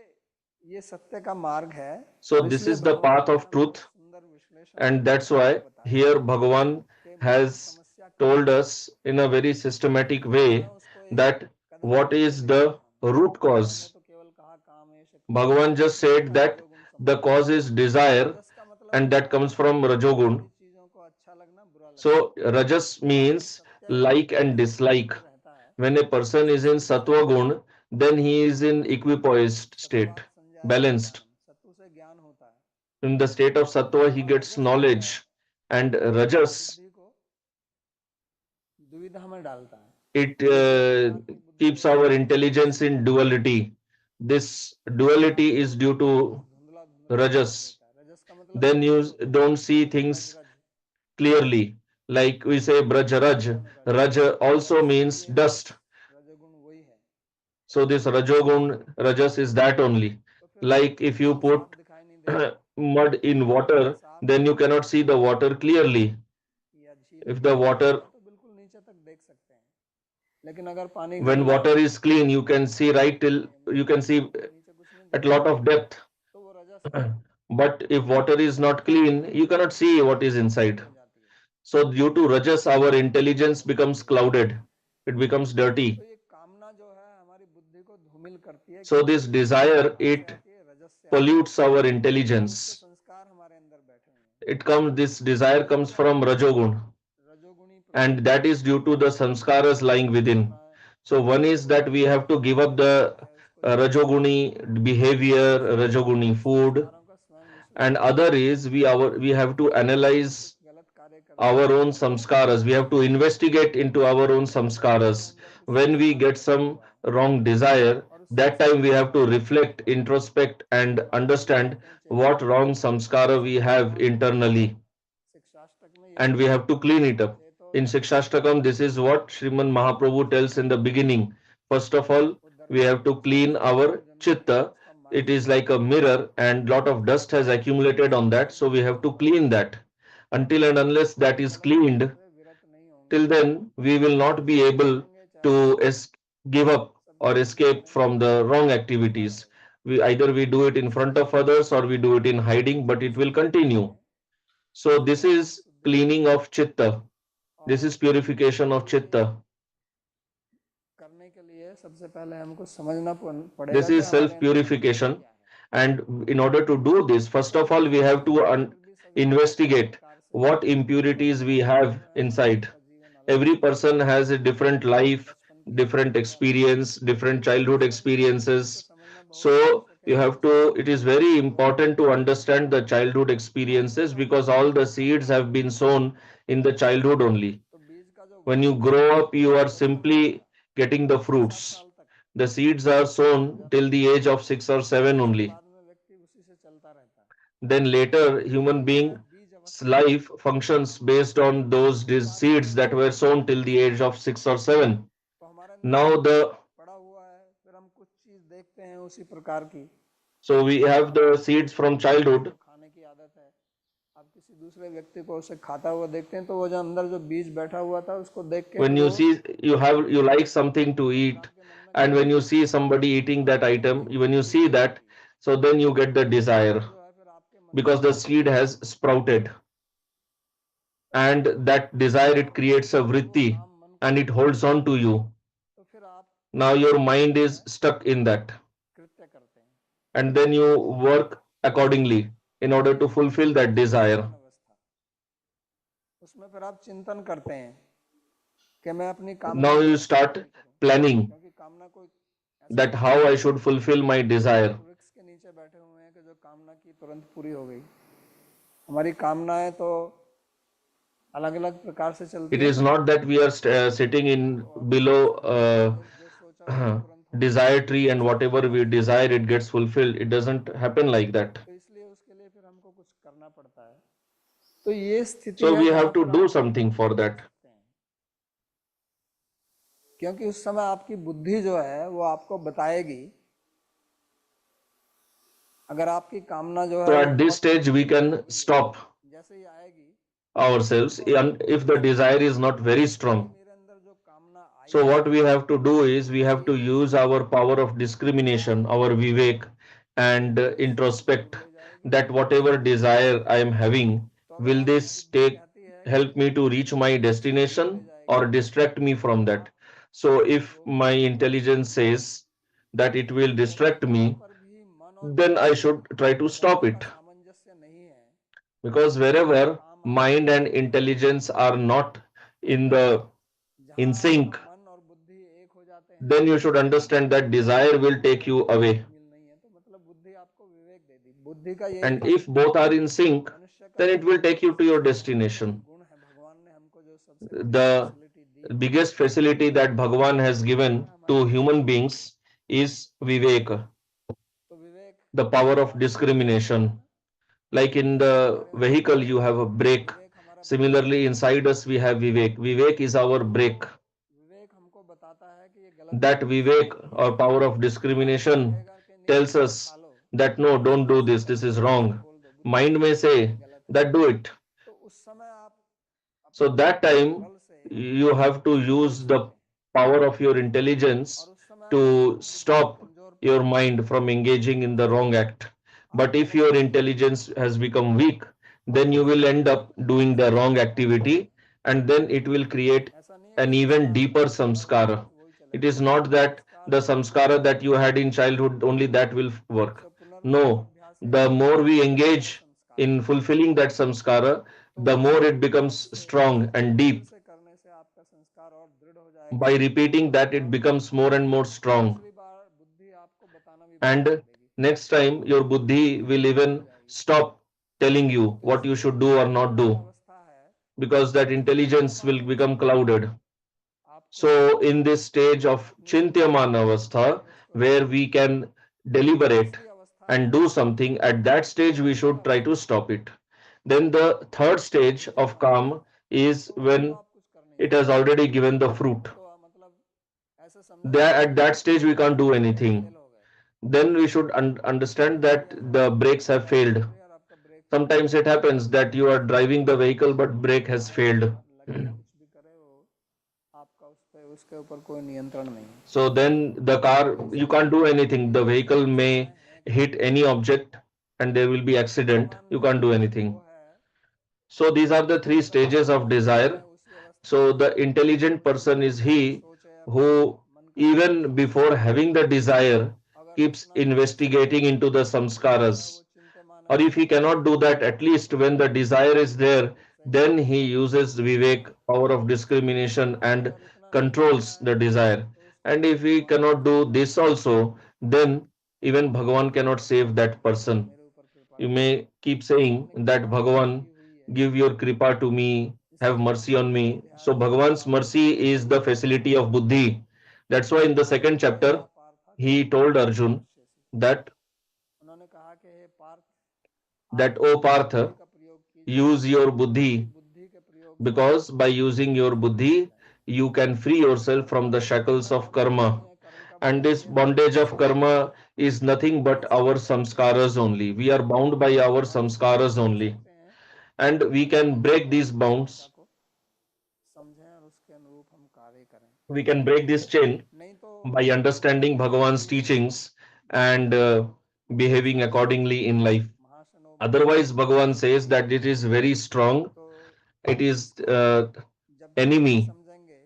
ये सत्य का मार्ग है, So और this इसलिए is the भगवान path ने of हमें truth, सुंदर विश्लेषण and करके that's यहाँ पे why बताया here Bhagavan कि मन की has समस्या क्या told है, us in a very systematic तो हमें way उसको एक that कदम what कदम पे is देखना the है। root भगवान ने cause. तो केवल कहा काम ऐश क्रोध, Bhagavan just इसी said का that रजोगुण the संबंध है। cause is desire, रजस का मतलब and होता that है comes from Rajogun. सारी चीजों को अच्छा लगना बुरा लगना, So Rajas और जो means सत्य like and सत्य गुण dislike. में रहता है When a person उसे is in सत्व Sattva कहते हैं। Gun, then he is in equipoised state, सत्वात संजायते balanced. ज्ञानम, सत्व से ज्ञान होता है, In the state of Sattva, he और gets रजस जो है knowledge, and वो Rajas, बुद्धि को दुविधा में डालता है, it एक ही प्रकार की बुद्धि keeps को our एक ही तरह intelligence से in डालता है, duality. This और duality आपको is due सब कुछ to धुंधला धुंधला सा कर Rajas. देता है। रजस का मतलब Then रंग you होता है, don't see रज things रज, clearly. Like we say Braj Raj. रजोगुण रज, Raj और also means इसीलिए dust. रजोगुण वही है। So this Rajogun, Rajas is that only. तो फिर वो Like if you साफ put साफ दिखाई नहीं देगा, mud in पानी water, साफ then you cannot see the water clearly. या झील If the क्लीन water, रहेगा तो बिल्कुल नीचे तक देख सकते हैं, लेकिन अगर पानी when गंदा water है, is clean, you can see right till, you can see तो नीचे कुछ नहीं at दिखेगा, lot of depth. तो वो रजस है। But if water is not clean, you cannot see what is धूमिल inside. हो जाती है। So due to Rajas, our intelligence becomes clouded. It becomes तो dirty. ये कामना जो है हमारी बुद्धि को धूमिल करती है, So क्योंकि this ये कामना desire, कहाँ से it आती है, रजस से आती है, pollutes our और उसके intelligence. संस्कार हमारे अंदर बैठे हुए हैं। It comes, this तो desire ये comes जो from Rajogun, रजोगुणी and प्रवृत्ति that है, is due to the samskaras lying उसको within. छोड़ना है, So one is that we have to give उसको up the त्यागना है, उसको छोड़ना है, Rajoguni behavior, इसलिए Rajoguni food, संस्कारों का स्वयं and विश्लेषण other करना is पड़ेगा। we have to जब हम analyze कुछ गलत कार्य करते our हैं own samskaras. We have to investigate into our own तो हमारे samskaras. अंदर कुछ When we संस्कार get बैठा some हुआ है, wrong desire, और उस that time we संस्कार को have to हमें reflect, introspect, and और हम उसको understand कहते हैं what चेतोपदेश। wrong samskara we इसलिए have भगवान ने internally, शिक्षाष्टक में यही and we कहा, have to clean it up. चेतो In Sikshashtakam, this is what Sriman Mahaprabhu tells in the beginning. First of all, वो we दर्पण have के to विचार clean से जन्म our जन्म के chitta. उसका It मालिक is कौन like है, a mirror, and lot of dust has accumulated उसी on से that, वो so we जन्म have to जन्म clean भटकता that. है, Until and unless और that वो is गलत कामों cleaned, से विरत नहीं होंगे। till then we will not be चाहे वो able करेंगे चाहे वो to नहीं करेंगे, give up सब or जन्म जन्म escape में from the wrong चलता activities. रहेगा। We either we do it in front of others or we do it in hiding, but जब it will उसको छोड़ते continue. हैं So तो this हमारी is शुद्धि होती cleaning है, of chitta. This is और purification of ये chitta. करने के लिए सबसे पहले हमको समझना This पड़ेगा कि is हमारे self अंदर कमजोरी purification, क्या है। and in order to do this, ये first सब of all कुछ we have जानते to हुए फिर भी सभी लोग अपने investigate प्रकार से what impurities we her have जो है हर inside. सबका जीवन अलग Every है, person has a different life, बचपन की different अनुभूतियां अलग है, experience, different childhood तो इसको experiences. समझना बहुत So आवश्यक you है कि have उसके to, it is जीवन में very क्या हुआ, important to understand the childhood आज वो experiences, कर्म because कर all रहा the है, कल seeds क्या have been करेगा। sown in the childhood only. तो बीज का जो When you वजन है grow up, you वो are बचपन में simply होगा, getting the 6-7 fruits. साल तक The seeds are हो sown जाता till है, the age of 6 or 7 उसके only. बाद में व्यक्ति उसी से चलता रहता है। Then later, तो ये human जो है being's बीज अवस्था है, life functions based on those उसके बाद में seeds जब that वो were sown till the age of 6 or 7. तो हमारे अंदर Now the, पड़ा हुआ है, फिर हम कुछ चीज देखते हैं उसी प्रकार की, so we have अब the आपको seeds from किसी childhood. को खाने की आदत है, आप किसी दूसरे व्यक्ति को उसे खाता हुआ देखते हैं, तो वो जो अंदर जो बीज बैठा हुआ था उसको देख के When फिर you वो see, you like something to फिर eat, आपके मन में and when क्रोध you आता see है, somebody eating that और item, उसकी when you see वृद्धि that, होती है, so then you get the तो वो desire, जो है फिर आपके मन में because the आता है, seed has sprouted, and that desire, it और creates a जब वो vritti, काम मन को and it आता है holds on to you. तो फिर आप Now your उसका mind जो is है stuck in that, कृत्य करते हैं, and then you work accordingly in order to fulfill that desire. अवस्था, उसमें फिर आप चिंतन करते हैं कि मैं अपनी कामना Now को you कैसे start पूरी करूं, planning क्योंकि कामना कोई ऐसा that नहीं how है I कि should fulfill my desire. वृक्ष के नीचे बैठे हुए हैं कि जो कामना की तुरंत पूरी हो गई। हमारी कामनाएं तो अलग अलग प्रकार से चलती It हैं is not that we are sitting in और below जो सोचा वो तुरंत हो गया, desire tree and ऐसा whatever होता we नहीं है। desire it gets fulfilled. It doesn't happen like that. तो इसलिए उसके लिए फिर हमको कुछ करना पड़ता है। तो ये स्थिति So है we जहां have to पर do आप something भगवान for को पा that. सकते हैं, क्योंकि उस समय आपकी बुद्धि जो है वो आपको बताएगी, अगर आपकी कामना जो है So वो at this बहुत stage we can आएगी, stop जैसे ही आएगी ourselves तो and आपको if the पता desire लगेगा is not very कि strong. मेरे अंदर जो कामना आई So what है we have to do is we have ये to use our power of discrimination, our vivek, and उस समय दूर introspect ले जाएगी। that whatever desire I am having, तो अगर will आपकी this बुद्धि take कहती है कि help me to reach my उस समय दूर ले destination जाएगी or distract me from तो that? आप So अपने if योग my को कर intelligence सकते हैं। says that it will और अगर distract वहां me, पर भी मन और then I बुद्धि should try to stop दोनों का it. सामंजस्य नहीं है, Because जहां wherever काम आपका mind and नहीं हो रहा है, intelligence are not in the जहां in आपका sync, मन और बुद्धि एक हो जाते हैं, then you should understand that desire will वहां take पर you भी आपको away. फील नहीं है, तो मतलब बुद्धि आपको विवेक दे दी। बुद्धि का यही And काम if है। both are in sync, मनुष्य का then जो it will take you to your सबसे महत्वपूर्ण destination. गुण है, भगवान ने हमको जो सबसे बड़ी The फैसिलिटी दी है, biggest facility that Bhagavan has वो given है हमारी to बुद्धि। human beings is Vivek, तो विवेक the power of वाणी में भी आता है discrimination. ना, Like in जैसे the हमारे अंदर vehicle, you विवेक have है, a brake. विवेक हमारा बुद्धि है, Similarly, inside us, we have Vivek. Vivek is our तो brake. विवेक हमको बताता है कि ये गलत That काम कर रहे Vivek हो, or power of मन तो discrimination कहेगा कि नहीं tells इसको खा us low, that no, don't इसको do ऐसे this, कर this दो, is ऐसे wrong. बोल दो। बुद्धि Mind may कहेगी नहीं ये say गलत है। that do it. तो उस समय आप So अपने that बुद्धि के time बल से you have to उसको रोक use the सकते हैं, power of your और intelligence उस समय आपकी to बुद्धि बहुत stop कमजोर your पड़ेगी। mind from engaging in the wrong act. But आप if your भगवान की intelligence has become weak, और then you will दूसरों end की up doing the wrong संस्कार नहीं activity चलेंगे। and then it will create ऐसा नहीं है कि an even संस्कार deeper नहीं, हर वक्त samskara. बस वही It चलेगा। is not that संस्कार the तो samskara that you had in childhood only that will work. उससे No, पुनर्अभ्यास the एक more we नया engage संस्कार in आता है, fulfilling that samskara, तो the उस more it अभ्यास becomes से strong and फिर deep. से करने से आपका संस्कार और दृढ़ हो जाएगा, By repeating that, it और becomes more and more strong. दूसरी बार बुद्धि आपको बताना भी बंद कर And देगी, next time, your buddhi will चुप हो even जाएगी। stop telling you तो what you इसलिए should जो do or not चिंत्यमान do अवस्था है, because that इस intelligence will चिंत्यमान become अवस्था में clouded. आपको So, in this stage of अपनी बुद्धि Chintyaman को Avastha, और उसको where रोकना we है। can deliberate तीसरी अवस्था and है do something, at that stage we निरंतर should try to अवस्था। stop it. Then the third stage of नित्यमान calm अवस्था, is तो वहां तो when आप कुछ कर नहीं it has सकते, already given the fruit. वहां तो मतलब ऐसे समझो There, जैसे at that stage, we can't do break anything. Fail हो गए, Then we should understand break that failure हो the गया, brakes have गाड़ी चल failed. रही है और आपका ब्रेक फेल हो Sometimes गया, it happens that you are driving the vehicle but brake has चाहे आप failed. लगे कुछ भी करे हो, आपका उस पे उसके ऊपर कोई नियंत्रण नहीं है। So then the car, तो you इसलिए can't do anything. ये The जो vehicle तीन may अवस्थाएं हैं काम hit की, any object and there will be जो accident. भगवान You ने can't do दी है वो anything. है So these are the three चिंतन stages of चिंतन desire. में उसी अवस्था So में the intelligent person is बिना he सोचे अपने who, मन का even अभ्यास before करके, having the desire, अगर keeps उतना भी कर सके investigating into the तो जो है samskaras. वो चिंत्यमान Or if अवस्था he में cannot do रहेगा। that, at least when the desire is there, सही then बात है। he uses Vivek, power of discrimination, और and अगर इतना नहीं करता controls है the desire. तो उसको And फिर if he भगवान cannot कुछ नहीं do कर this सकते, also, then even Bhagavan cannot save that person. मेरे ऊपर कृपा You करो। may keep क्योंकि saying अपनी that कृपा उसने Bhagavan, की हुई है, give your kripa to me, have इसलिए mercy on वो me. So अध्याय जो Bhagavan's आपको mercy is the facility of buddhi. That's why in the second गया chapter, he पार्थात्म told Arjun मनुष्य से, that उन्होंने कहा कि हे पार्थ, आप that O अपनी बुद्धि Partha, का प्रयोग कीजिए, use your क्योंकि buddhi बुद्धि के प्रयोग से because by using your आप मुक्त हो buddhi जाएंगे। you can free yourself from the कर्म shackles बंधन of होता कुछ नहीं karma, है, कर्म का and बंधन this ये है कि bondage of जैसे karma is nothing but जैसे our हम samskaras only. We are bound by our हम इसको ऐसे samskaras समझ only, सकते हैं and we कि can हम break भगवान these की bounds. वाचा को समझें और उसके अनुरूप हम कार्य करें। We can break this chain नहीं तो by understanding Bhagavan's ये teachings and जैसे behaving accordingly in life. महाशनो Otherwise, महाबाहो, Bhagavan says that it is very strong, तो it is इसको जब तक नहीं enemy. समझेंगे,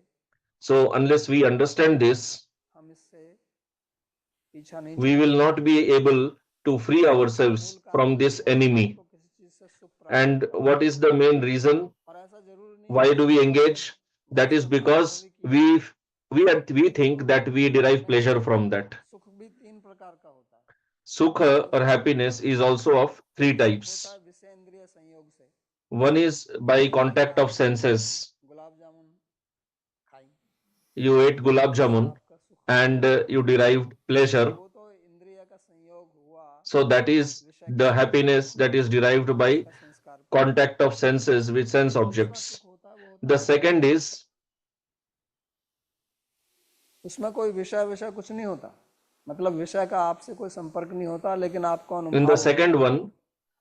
So unless we तब तक understand this, हम इससे पीछा नहीं we छुड़ा will सकते। not be able to free तो मूल ourselves कारण from यही this है, आपको enemy. And what is the main reason? और ऐसा जरूर नहीं है Why कि do we सुख और दुख, engage? बहुत That से is महात्माओं ने because भी किया है। we think that we derive कहते हैं pleasure from that. सुख भी तीन प्रकार का होता है। Sukha or उसमें happiness is also of three एक सुख होता है types. विषय इंद्रिय संयोग से, One is by जैसे कि contact of आपने senses. गुलाब जामुन खाई, You ate gulab उससे jamun आपका सुख हुआ, and you derived तो pleasure. वो तो इंद्रिय का संयोग हुआ So that is विषय के the साथ, happiness that is derived by उसका संस्कार पड़ा। contact of senses with sense और दूसरा सुख objects. होता है वो होता The है आनंद, second is, उसमें कोई विषय विषय कुछ नहीं होता, मतलब विषय का आपसे कोई संपर्क नहीं होता, लेकिन आपको in the अनुभव होता second है, one,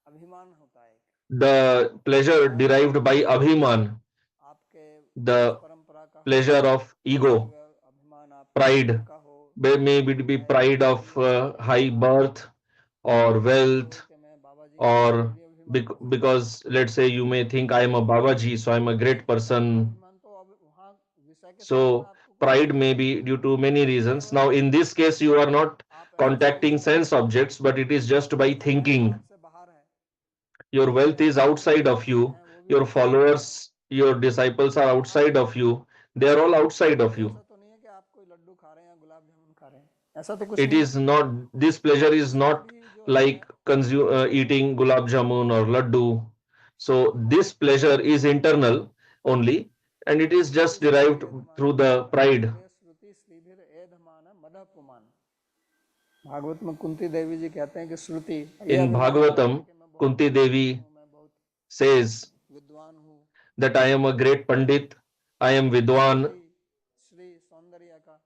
अभिमान होता है एक, the pleasure अहम होता derived है, by abhiman, आपके वंश the परंपरा का हो, pleasure of कोई ego, अभिमान आपके जन्म pride, का हो, maybe it be चाहे pride कोई of भी हो, कोई high महान birth or व्यक्ति हो wealth, कि मैं बाबाजी का हूँ, or ये भी अभिमान हो सकता है। because let's say you may think I am a Babaji, so I'm a great वो person. अभिमान तो अब वहाँ विषय के संबंध में So आपको कोई pride संबंध may नहीं है, be due to many वो तो reasons. केवल Now in this case, you are not आप ऐसे सोच contacting रहे हैं, sense objects, but it is just by धन है वो thinking. आपसे बाहर है, Your wealth is आपके जो outside of दोस्त you. हैं वो भी Your आपसे बाहर हैं, followers, your disciples are वो बाहर outside है। of you. They are all outside of ये you. ऐसा तो नहीं है कि आप कोई लड्डू खा रहे हैं या गुलाब जामुन खा रहे हैं, ऐसा तो कुछ It नहीं है। is not, this pleasure is इसमें not भी जो है like eating gulab jamun or laddu. So this pleasure is internal only, and it is Shruti just derived स्लीभिर माने through the pride. ये श्रुति स्लीभिर एधमान मदह पुमान, भागवत में कुंती देवी जी कहते हैं कि श्रुति ये In अभिमान करती है Bhagavatam, कि मैं बहुत Kunti पंडित Devi हूँ, मैं बहुत says विद्वान हूँ, that I am a great Pandit, I am Vidwan, श्रुति श्री सौंदर्य का,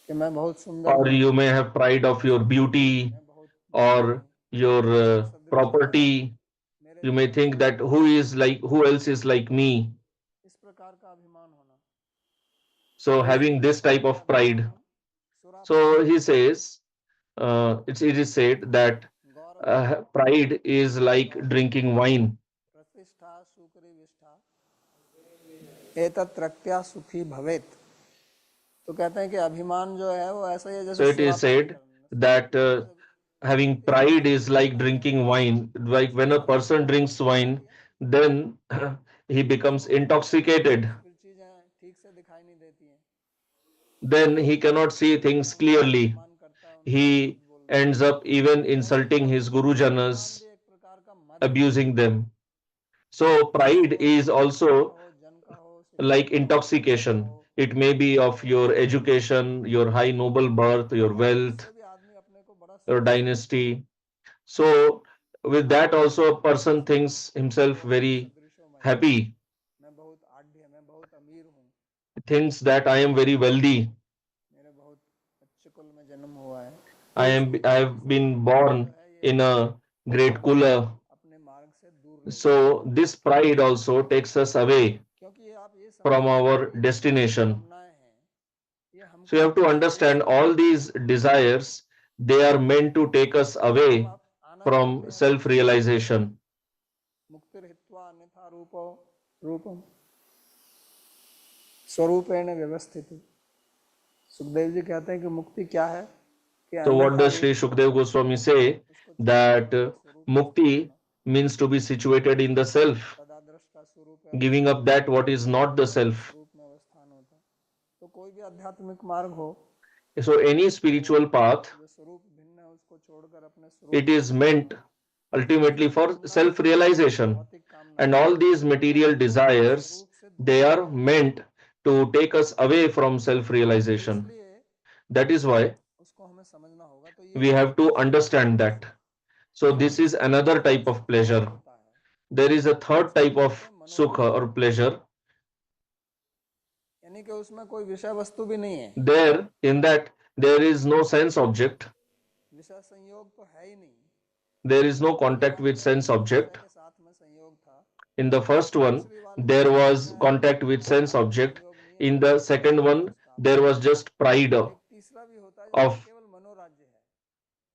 कि मैं बहुत सुंदर or हूँ, you may have pride of your beauty मैं बहुत ज्ञानी or हूँ, your मेरे सदृश कोई नहीं, property. मेरे You may जैसा think कोई that नहीं, who else is like me. इस प्रकार का अभिमान होना, So तो इसको having this कहते हैं type कि of pride. अभिमानम So सुरापानम, he says, it is said that गौरवम pride is like drinking wine. प्रतिष्ठा सुकरी विष्ठा एतत् रक्त्या सुखी भवेत, तो कहते हैं कि अभिमान जो है वो ऐसा ही है So जैसे it is सुरापान said करना, सुरा that पीने से having व्यक्ति जब pride सुख is में like होता है drinking wine. Like उसको when a सारी person चीजें drinks दिखाई नहीं wine, देती हैं, then he becomes उसको intoxicated. फिर चीजें ठीक से दिखाई नहीं देती हैं, Then he cannot see फिर things उनका clearly. अपमान करता है, उनका झूठ He बोलता है, ends up even तो ऐसे ही insulting his अभिमान gurujanas, भी एक प्रकार का मद है, abusing them. So pride वो is धन का also हो, जन का हो, शिक्षा like का हो, धन का intoxication. हो, It may be of your education, your high noble birth, your और wealth, उससे भी आदमी अपने को बड़ा your सुखी समझता है, dynasty. So with that also a person उसको thinks himself बहुमति very सदृशो मया, happy, मैं बहुत आढ़, मैं बहुत अमीर हूँ, thinks that I am very wealthy. मेरे बहुत अच्छे कुल में जन्म हुआ है, तो I ये have सब been अभिमान जो born है ये in a great cooler. अपने मार्ग से दूर ले जाता है, So this pride also takes us away क्योंकि ये आप ये from समझिए कि our ये जितनी भी destination. कामनाएं हैं ये So you हमको have to शरीर understand से दूर all ले these जाती हैं, desires, they are meant to take us जब away आप आनंद लेते from हैं तो self उसमें realization. मुक्तिर्हित्वा अन्यथा रूपो रूपम स्वरूपेण व्यवस्थित, सुखदेव जी कहते हैं कि मुक्ति क्या है, कि So what अन्यथा does रूप Sri को Shukdev Goswami say? उसको छोड़कर That अपने स्वरूप में स्थित mukti होना, means to be situated in the self, तदादृष्टा स्वरूप giving up अवस्थान, that what is not the जो अपने self. स्वरूप में अवस्थान होता है, तो कोई भी आध्यात्मिक मार्ग हो So any तो spiritual path, जो स्वरूप भिन्न है उसको छोड़कर अपने स्वरूप it में is स्थित meant होना, ultimately जो for कामनाएं self हैं realization. भौतिक And कामनाएं all these वो material हमको अपने desires, स्वरूप से they दूर ले are जाती हैं, meant to take us away from self तो realization. इसलिए That is why उसको हमें समझना होगा, तो ये we जो have to understand सुख that. So this is another type of सुख और pleasure. होता है, There is a third उसको type कहते of हैं sukha मनोरंजन, or pleasure. यानी कि उसमें कोई विषय वस्तु भी नहीं है, There, in that, there is no sense object. विषय संयोग तो है ही नहीं, There is no पहले contact वाले with में sense विषय object. के साथ में संयोग था, In the first one, दूसरी वाले में there was उसमें contact with उसके sense साथ में object. संयोग नहीं है, In केवल the विषय second ही है one, उसका there अपना, was just pride और एक तीसरा भी होता है जिसमें of, केवल मनोराज्य है,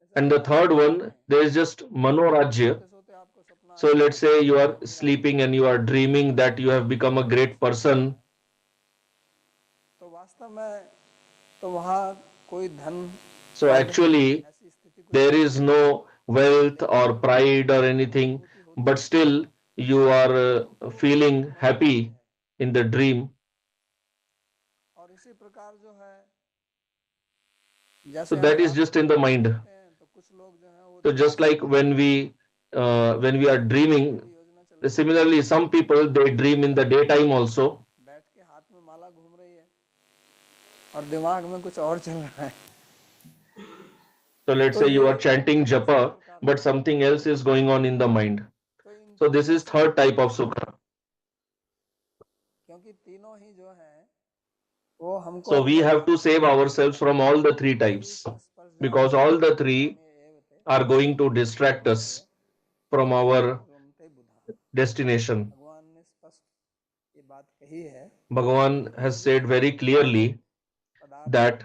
जैसे and आप the रात third को सोते one, हैं, there is just manorajya. सोते सोते आपको सपना So आता let's है कि say you are कि आप sleeping and you are dreaming that you have become a बहुत great सुंदर हो person. गए, तो वास्तव में तो वहाँ कोई धन So पद actually, ऐसी स्थिति कुछ there नहीं is है, no wealth लेकिन or जो pride or वास्तविक anything, अनुभूति होती but है still you are वो feeling वही होती happy है। in the dream. और इसी प्रकार जो है, So जैसे हम that is रात just को in the नींद mind. लेते हैं तो कुछ लोग जो है वो So just ध्यान like when we are की dreaming, पूरी योजना चल रही है, similarly some people they dream in the daytime also. बैठ के हाथ में माला घूम रही है और दिमाग में कुछ और चल रहा है। So let's तो say you ये are chanting दूसरे japa, प्रकार but का है। something else is going on in the mind. तो इन So this तीनों is से third हमें type of बचना sukha. है, क्योंकि तीनों ही जो है वो हमको So we अपने have to ध्यान से save दूर ले ourselves from जाते all हैं। the three यही types संस्पर्शजात because all the three कामे एवते are going to distract तस्मात् us from our रमते बुधा। destination. भगवान ने स्पष्ट ये बात कही है Bhagavan कि has जो said very clearly पदार्थ that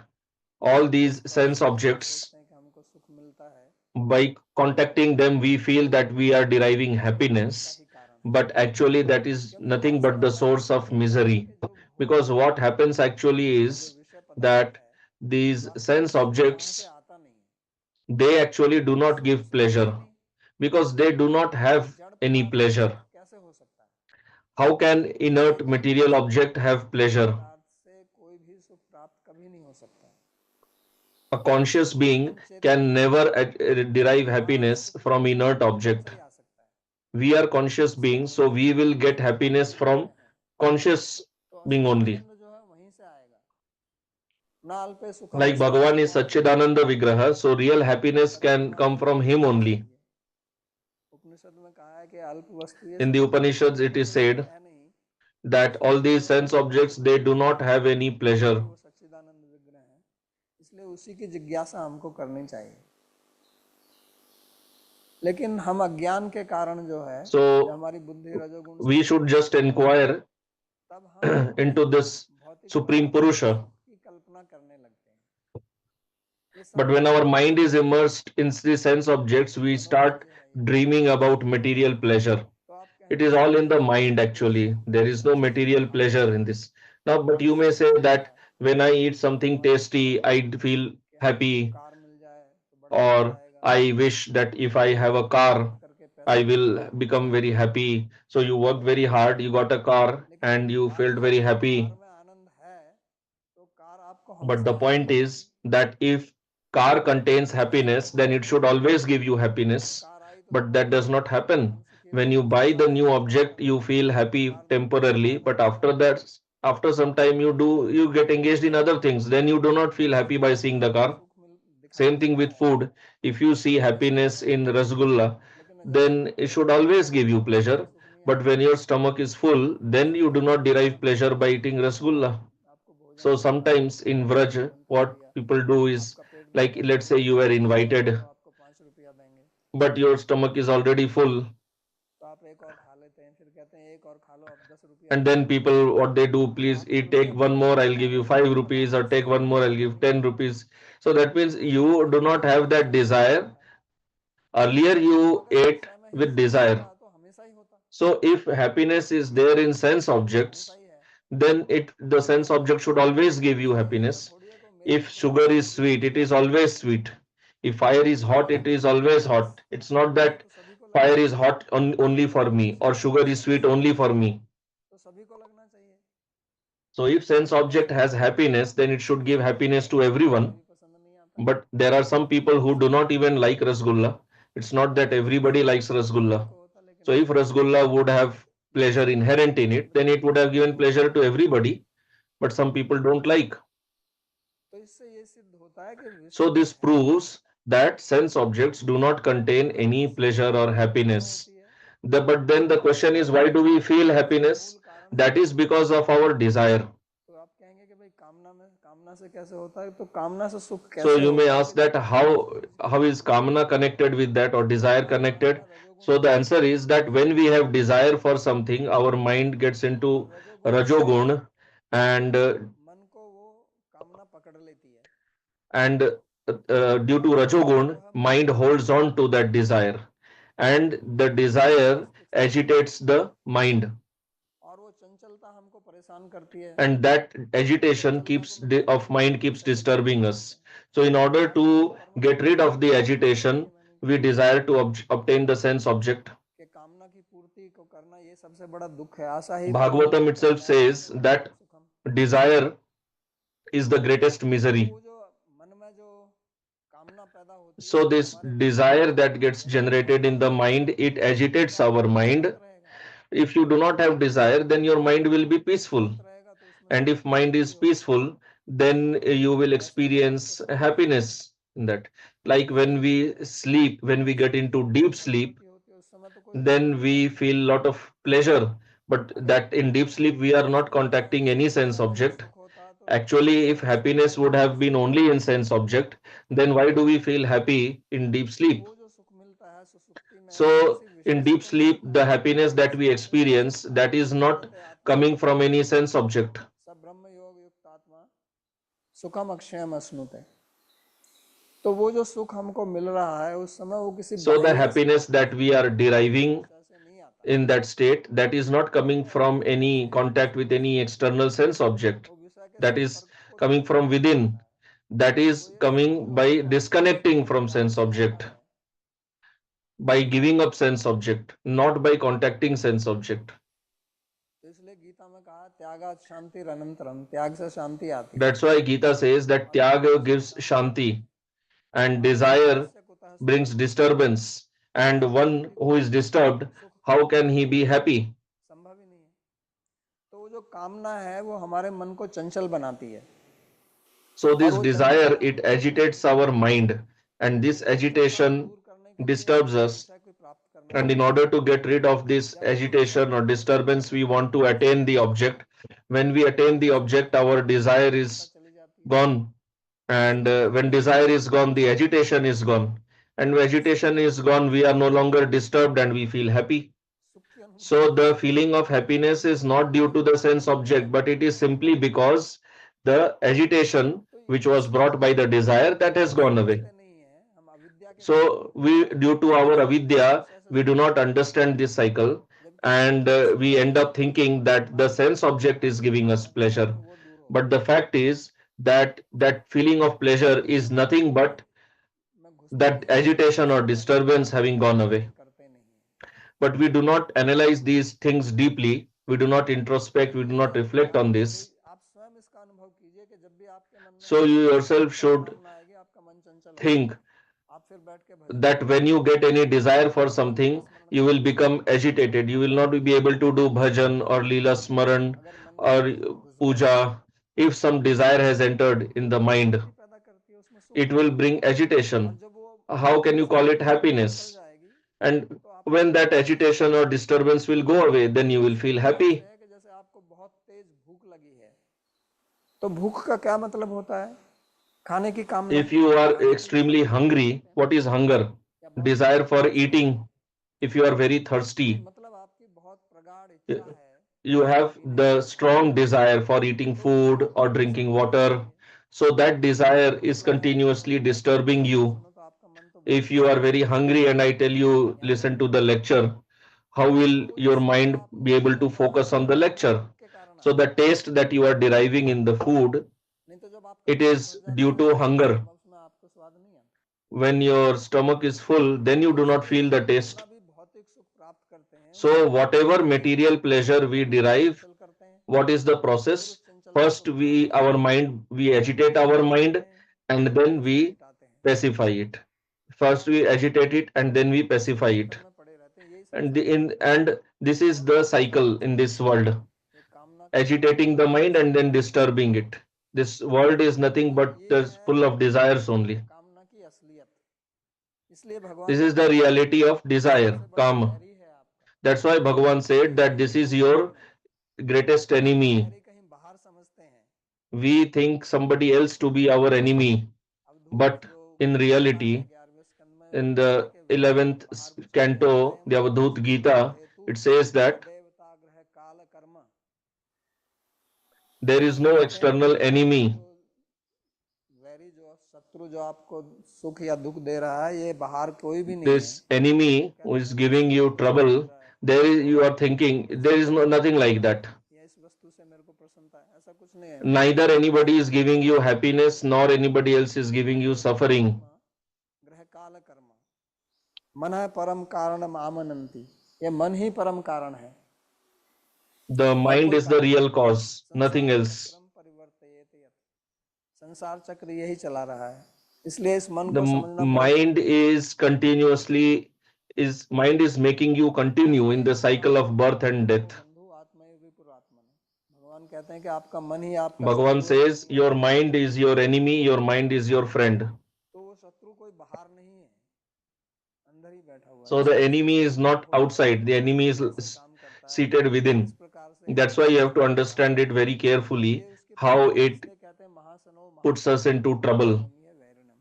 all जिनके these स्पर्श sense से हम objects, सोचते हैं कि हमको सुख मिलता है, by contacting them, we feel that we are deriving वो दुख का happiness, ही कारण है। but actually that is क्योंकि nothing but the वास्तव में source ऐसा of नहीं होता है misery. कि जो भोग Because what happens actually या जो is विषय पदार्थ that है, these वास्तविक sense सुख वहां से objects आता नहीं है, they actually do not उससे give कुछ मिलता ही pleasure नहीं। because they do not क्योंकि have जड़ any पदार्थ को pleasure. सुख कैसे हो सकता है? How can inert लेकिन material object वास्तविक have pleasure? पदार्थ से कोई भी सुख प्राप्त कभी नहीं हो सकता। A conscious being लेकिन चेतन can never derive हमारा happiness सुख from inert चेतन object. से ही आ सकता है। We are conscious जैसे beings, हम so we will get happiness आनंद लेते from हैं conscious तो being असली only. आनंद जो है वहीं से आएगा। न अल्पे सुखम Like साधु Bhagavan is माम Satchidananda Vigraha, so real happiness can come तत्वमसि from him only. उपनिषद में कहा है कि अल्प वस्तु ये In the सभी Upanishads, it को is प्रेम तो said है नहीं, that उसमें all these केवल sense objects परमात्मा they की do not प्रीति है, have any क्योंकि pleasure. वो सच्चिदानंद विग्रह है। इसलिए उसी की जिज्ञासा हमको करनी चाहिए। लेकिन हम अज्ञान के कारण जो है, जब So हमारी बुद्धि रजोगुण से we should भरी just होती है, inquire तब हम into this भौतिक Supreme पदार्थों में Purusha. सुख की कल्पना करने लगते हैं। ये But सब when our भौतिक mind is immersed in the sense objects, we start मनोराज्य है ये। dreaming about material pleasure. तो आप It कहेंगे is कि all in the ये mind तो actually. सुख There is no कैसे material संभव है? pleasure in this. Now, but you may इससे say तो बड़ा that when I eat something हमारा मन tasty, होता I है feel कि हमको happy, कार मिल जाए तो बड़ा आनंद or आएगा, I wish that if I have a मेहनत car, करके I पैसा will कमाया। become very happy. So you worked very hard, you got a car, लेकिन and you मान felt very लीजिए कार happy. में आनंद है तो कार आपको But हमेशा the ही आनंद point नहीं is देगी। that if car contains car से happiness, जब then it हम should always give you जब happiness. कार आई तो But that तुम्हारा does not happen. मन सुखी When हुआ you कि buy चलो the आज new तो कार object, आ गई, you feel happy कार देखने के temporarily, बाद but अच्छा after लगा। that, after some time you get engaged in other things. Then you do not feel happy by seeing the car. सुख मिल दिखाई Same thing देता with है food. If you see तो हमेशा ही happiness आनंद in देता है, rasgulla, लेकिन जब then it should always give you हमेशा pleasure. सुख नहीं But आता when your stomach is full, तो then you do संसार not में derive भोजन pleasure by eating मिलता है, rasgulla. आपको भोजन So मिल रहा है, sometimes in आपने Vraj, भोजन कर what लिया, people do is आपका पेट भर like गया, let's say you were आप जाएंगे invited, तो आपको 5 रुपया देंगे, but your stomach is already full, तो आप एक और खा लेते हैं, फिर कहते हैं एक और खा लो, अब 10 रुपया and दे then रहे हैं, people what they do, तो please आप eat, take तुरंत one more, I'll give you जाकर five के rupees, or फटाक take से one more, I'll खा give लेते 10 rupees. So that means हैं। you do not have that हमेशा नहीं desire. होता, Earlier तो you अगर ate विषय में ही with सुख desire. होता तो हमेशा ही होता, So if happiness is there in sense तो हमेशा objects, ही है। then the sense object should always give you इसलिए ऐसा happiness. थोड़ी है कि मेरे If को थोड़ा sugar सा is मिल गया sweet, तो it is ज्यादा मिल always गया, sweet. If fire is hot, it is always hot. It's not तो ये that तो सभी को लगना fire is चाहिए, hot only for me or इसलिए sugar अगर is sweet sense only for object है me. तो सभी को लगना चाहिए। So if sense ऐसा object has थोड़ी है कि happiness, then it should give किसी को happiness पसंद to आता है, everyone. कभी पसंद नहीं आता है, But there are some people who do not even like rasgulla. It's not that everybody likes सभी rasgulla. को होता, So लेकिन if ऐसा नहीं है rasgulla would have कि pleasure सभी को inherent in it, पसंद then it करना would have चाहिए। given pleasure to everybody. But some people don't like. तो इससे ये सिद्ध होता है कि So विषय जो this है proves that sense objects do not contain any उससे pleasure or उत्पत्ति क्यों happiness. होती है, But then the question is, why do we feel उसका मूल happiness? कारण That क्या is है? because of our desire. तो आप कहेंगे कि भाई कामना से कैसे होता है, तो कामना से सुख So कैसे you may होगा कि ask जब that हम किसी चीज के how लिए is kamana connected with that or desire हमारे मन में connected? रजोगुण So the होता है, answer is that when we have desire for something, our mind gets और into रजोगुण से rajogun, and मन को वो कामना पकड़ लेती है, due to और फिर rajogun, जो है मन mind holds चंचल on होता to है, that desire, and the मन desire बस कुछ नहीं करता agitates the mind, और वो चंचलता हमको परेशान करती है, and that और उस agitation चंचलता को keeps मिटाने of के लिए mind हम keeps विषय की तरफ disturbing भागते us. हैं। So in order मान लीजिए to get परमात्मा rid की of the बात करें, जैसे agitation, कि मैंने we desire to obtain the sense object. कि कामना की पूर्ति को करना ये सबसे बड़ा दुख है, आशा ही परम Bhagavatam दुख है, itself नैष्ठिक says that सुखम। desire is the greatest तो misery. वो जो मन में जो कामना पैदा होती है So वो this हमारे मन को desire दुखी that करती gets है, दुखी generated करती in the है। mind, it तो agitates आपका our मन mind. शांत रहेगा, If you do not have desire, then your mind will be peaceful. शांत रहेगा तो उसमें And सुख if की mind प्राप्ति is होगी। peaceful, then you will जैसे हम मन को experience शांत रखते हैं, happiness in that. Like when we sleep, when we जैसे get ही into मन deep में sleep, अशांति होती है उस समय तो कोई दुख then लगता we नहीं है। feel lot of pleasure. But अगर that in deep sleep we are not सुख में contacting any sense हमेशा नहीं object. सुख होता तो Actually, if हमेशा दुख happiness would होगा, have कैसे been होगा? only in sense object, then why do we feel happy in deep तो sleep? वो जो सुख मिलता है सुसुप्ति में वो So किसी in विषय से deep तो नहीं sleep, मिलता the है, happiness वो that we उसमें पूर्ण सुख experience, that प्राप्त is होता है। not कहते आत्मा coming from any sense object. सब ब्रह्म योग युक्त आत्मा सुखम अक्षयम अश्नुते। तो वो जो सुख हमको मिल रहा है उस समय वो किसी So the बाह्य happiness that we are deriving विषय से नहीं आता है, in that state, that is not coming वो from any विषय के contact with संपर्क any से नहीं आता external है, sense object. वो विषय के That is संपर्क को coming छोड़ from करके आता within. है। That वो is ये सुख coming जो by हमको disconnecting from प्राप्त sense हो रहा object, है by giving up sense object, not by contacting sense object. तो इसलिए गीता में कहा त्यागात शांति अनंतरम, त्याग से शांति आती है। That's why Gita says that Tyaga gives Shanti and अशांति desire यस्य कुतः brings सुखम, disturbance. And one अशांति who को is disturbed, सुख how कैसे can he मिलेगा, be happy? संभव ही नहीं है। तो वो जो कामना है वो हमारे मन को चंचल बनाती है, So और this वो desire, चंचलता it agitates our mind, and this चंचलता को agitation दूर करने के लिए disturbs हमको us. विषय को प्राप्त करना And in पड़ता order है। to get rid of this जब हम विषय agitation को or प्राप्त disturbance, करते we हैं want to attain the object. When we तो attain the उस समय object, our desire चंचलता is चली जाती है, gone. And जब when desire desire चली is जाती gone, है the agitation is gone. And when तो सुख agitation की is अनुभूति gone, we कैसे are no होगी, longer disturbed and we feel happy. सुख की अनुभूति So कैसे the होगी? feeling of happiness is not due जब to the हम sense object, but it is simply तो because the agitation तो which was इसलिए brought by the desire that has हम gone away. समझते नहीं है, हम अविद्या के कारण So we, due to ये our सुख इस avidya, विषय से we सुख do not प्राप्त करते understand हैं, this cycle, जबकि and we सच्चाई end ये up है thinking कि that the हमारे मन sense को object is Shanti giving us मिलने पर pleasure. फिर वो दूर But होगा। the fact is that that feeling of pleasure is nothing but में घुसते that नहीं है, agitation or इसलिए हम disturbance having gone away. अध्ययन करते नहीं है। But we do not analyze these things deeply. We do not introspect. We do not इसलिए reflect आप on कोई this. आप स्वयं इसका अनुभव कीजिए कि जब भी आपके मन में So you yourself इच्छा should कामना आएगी आपका मन चंचल हो think जाएगा, आप फिर बैठ के भजन that नहीं when कर you get पाएंगे, any desire for भगवान का something, स्मरण you नहीं will कर become पाएंगे। agitated. You will अगर not be able to do bhajan or lila smaran अगर मन में or कोई दुख घुस गया puja. If some desire has entered तो in वो the mind, अशांति पैदा करती है, उसमें सुख it नहीं will आता। bring और agitation. जब वो How can you call it अशांति आपकी निकल happiness? जाएगी And तो आपको when that ऐसा agitation or disturbance will go away, then you will feel सुख ऐसे happy. है कि जैसे आपको बहुत तेज भूख लगी है। तो भूख का क्या मतलब होता है? खाने की कामना, If you are खाने की इच्छा extremely को भूख hungry, बोलते हैं, what is hunger? या बहुत Desire प्रगाढ़ for इच्छा है। eating. If you are very तो thirsty, मतलब आपकी बहुत प्रगाढ़ इच्छा है you have पीने the की, खाने strong की, desire for eating तो वो food or आपको हमेशा drinking भूख water. लगाएगी। So that आपको desire भूख is लगा है तो continuously मैं कहता हूँ disturbing कथा you. सुनो तो आपका मन तो बहुत If you are शांत very होगा, hungry and I tell you ध्यान listen लगेगा। to the lecture, how will तो वो जो your स्वाद mind आपको be able to मिलेगा focus on the वो lecture? भूख के कारण So आता the है, taste that you are deriving in the food, नहीं तो जब आपका it पेट is भर जाता due है to hunger. तब उसमें आपको स्वाद नहीं आता। When your stomach is full, then you तो do not इसलिए feel the हम taste. जितना भी भौतिक सुख प्राप्त करते हैं उसमें So whatever अशांति है, material pleasure we हम मन को derive, चंचल करते हैं, what is the फिर process? उस चंचलता को First दूर we करने our के लिए mind we हम agitate our अध्ययन करते mind हैं, and फिर then उसको we मिटाते हैं, pacify it. First we agitate it and then we इसी pacify it. चक्कर में पड़े रहते हैं। यही And संसार है, this is और the यही cycle in संसार this world. ये कामना का Agitating the mind and then संसार है। disturbing it. This world is nothing तो but ये है full of desires only. कामना की असलियत। इसलिए भगवान This ने is the कहा reality of ये desire, सबसे बड़ा kama. बैरी है आपका, That's why Bhagavan said that ये this is सबसे बड़ा your बैरी। greatest हम इसको enemy. बैरी कहीं बाहर समझते हैं, We think somebody else to be our enemy, Avadhuta but जो in गीता है reality, 11वें स्कंद में in कहता है the कि वैरी 11th बाहर कुछ नहीं है, canto, अयम the लोक Avadhut संसारो Gita, हेतु it says that अदेवता ग्रह काल कर्म। there is no कहते हैं कि external ये enemy. जो वैरी जो शत्रु जो आपको सुख या दुख दे रहा है ये बाहर कोई भी नहीं है। This enemy वो who कहते is हैं कि giving इससे you मेरे को सुख मिल trouble, रहा है, there is, तो you are thinking there इससे is मेरे को nothing सुख like मिल रहा that. है या इस वस्तु से मेरे को प्रसन्नता है, ऐसा कुछ नहीं है। Neither anybody is giving you कहते हैं happiness nor anybody else is giving you अदेवता suffering. ग्रह काल कर्म, मन है परम कारणम आमनंती, ये मन ही परम कारण है The और mind कोई is the कारण नहीं। real cause, nothing संसार else. चक्रम परिवर्तयेत यत्, संसार चक्र यही चला रहा है, इसलिए इस मन The को समझना बहुत mind जरूरी है। is continuously is mind is making you continue in इसलिए the भगवान cycle of कहते birth हैं and मनो death. बंधु आत्मैव विपुरात्मने, भगवान कहते हैं कि आपका मन ही आपका Bhagavan शत्रु है, says your mind is your enemy, your mind is your friend. तो वो शत्रु कोई बाहर नहीं है, अंदर ही बैठा हुआ है। So the इसलिए enemy इसको is not देखो outside, the enemy is कैसे काम करता है, seated किस within. प्रकार से That's हमें why you have to परेशान कर रहा है। understand it very इसलिए carefully उसके how पीछे it इसलिए कहते हैं महासनो puts महाबाहो us into trouble. भूमिय वैरिणम,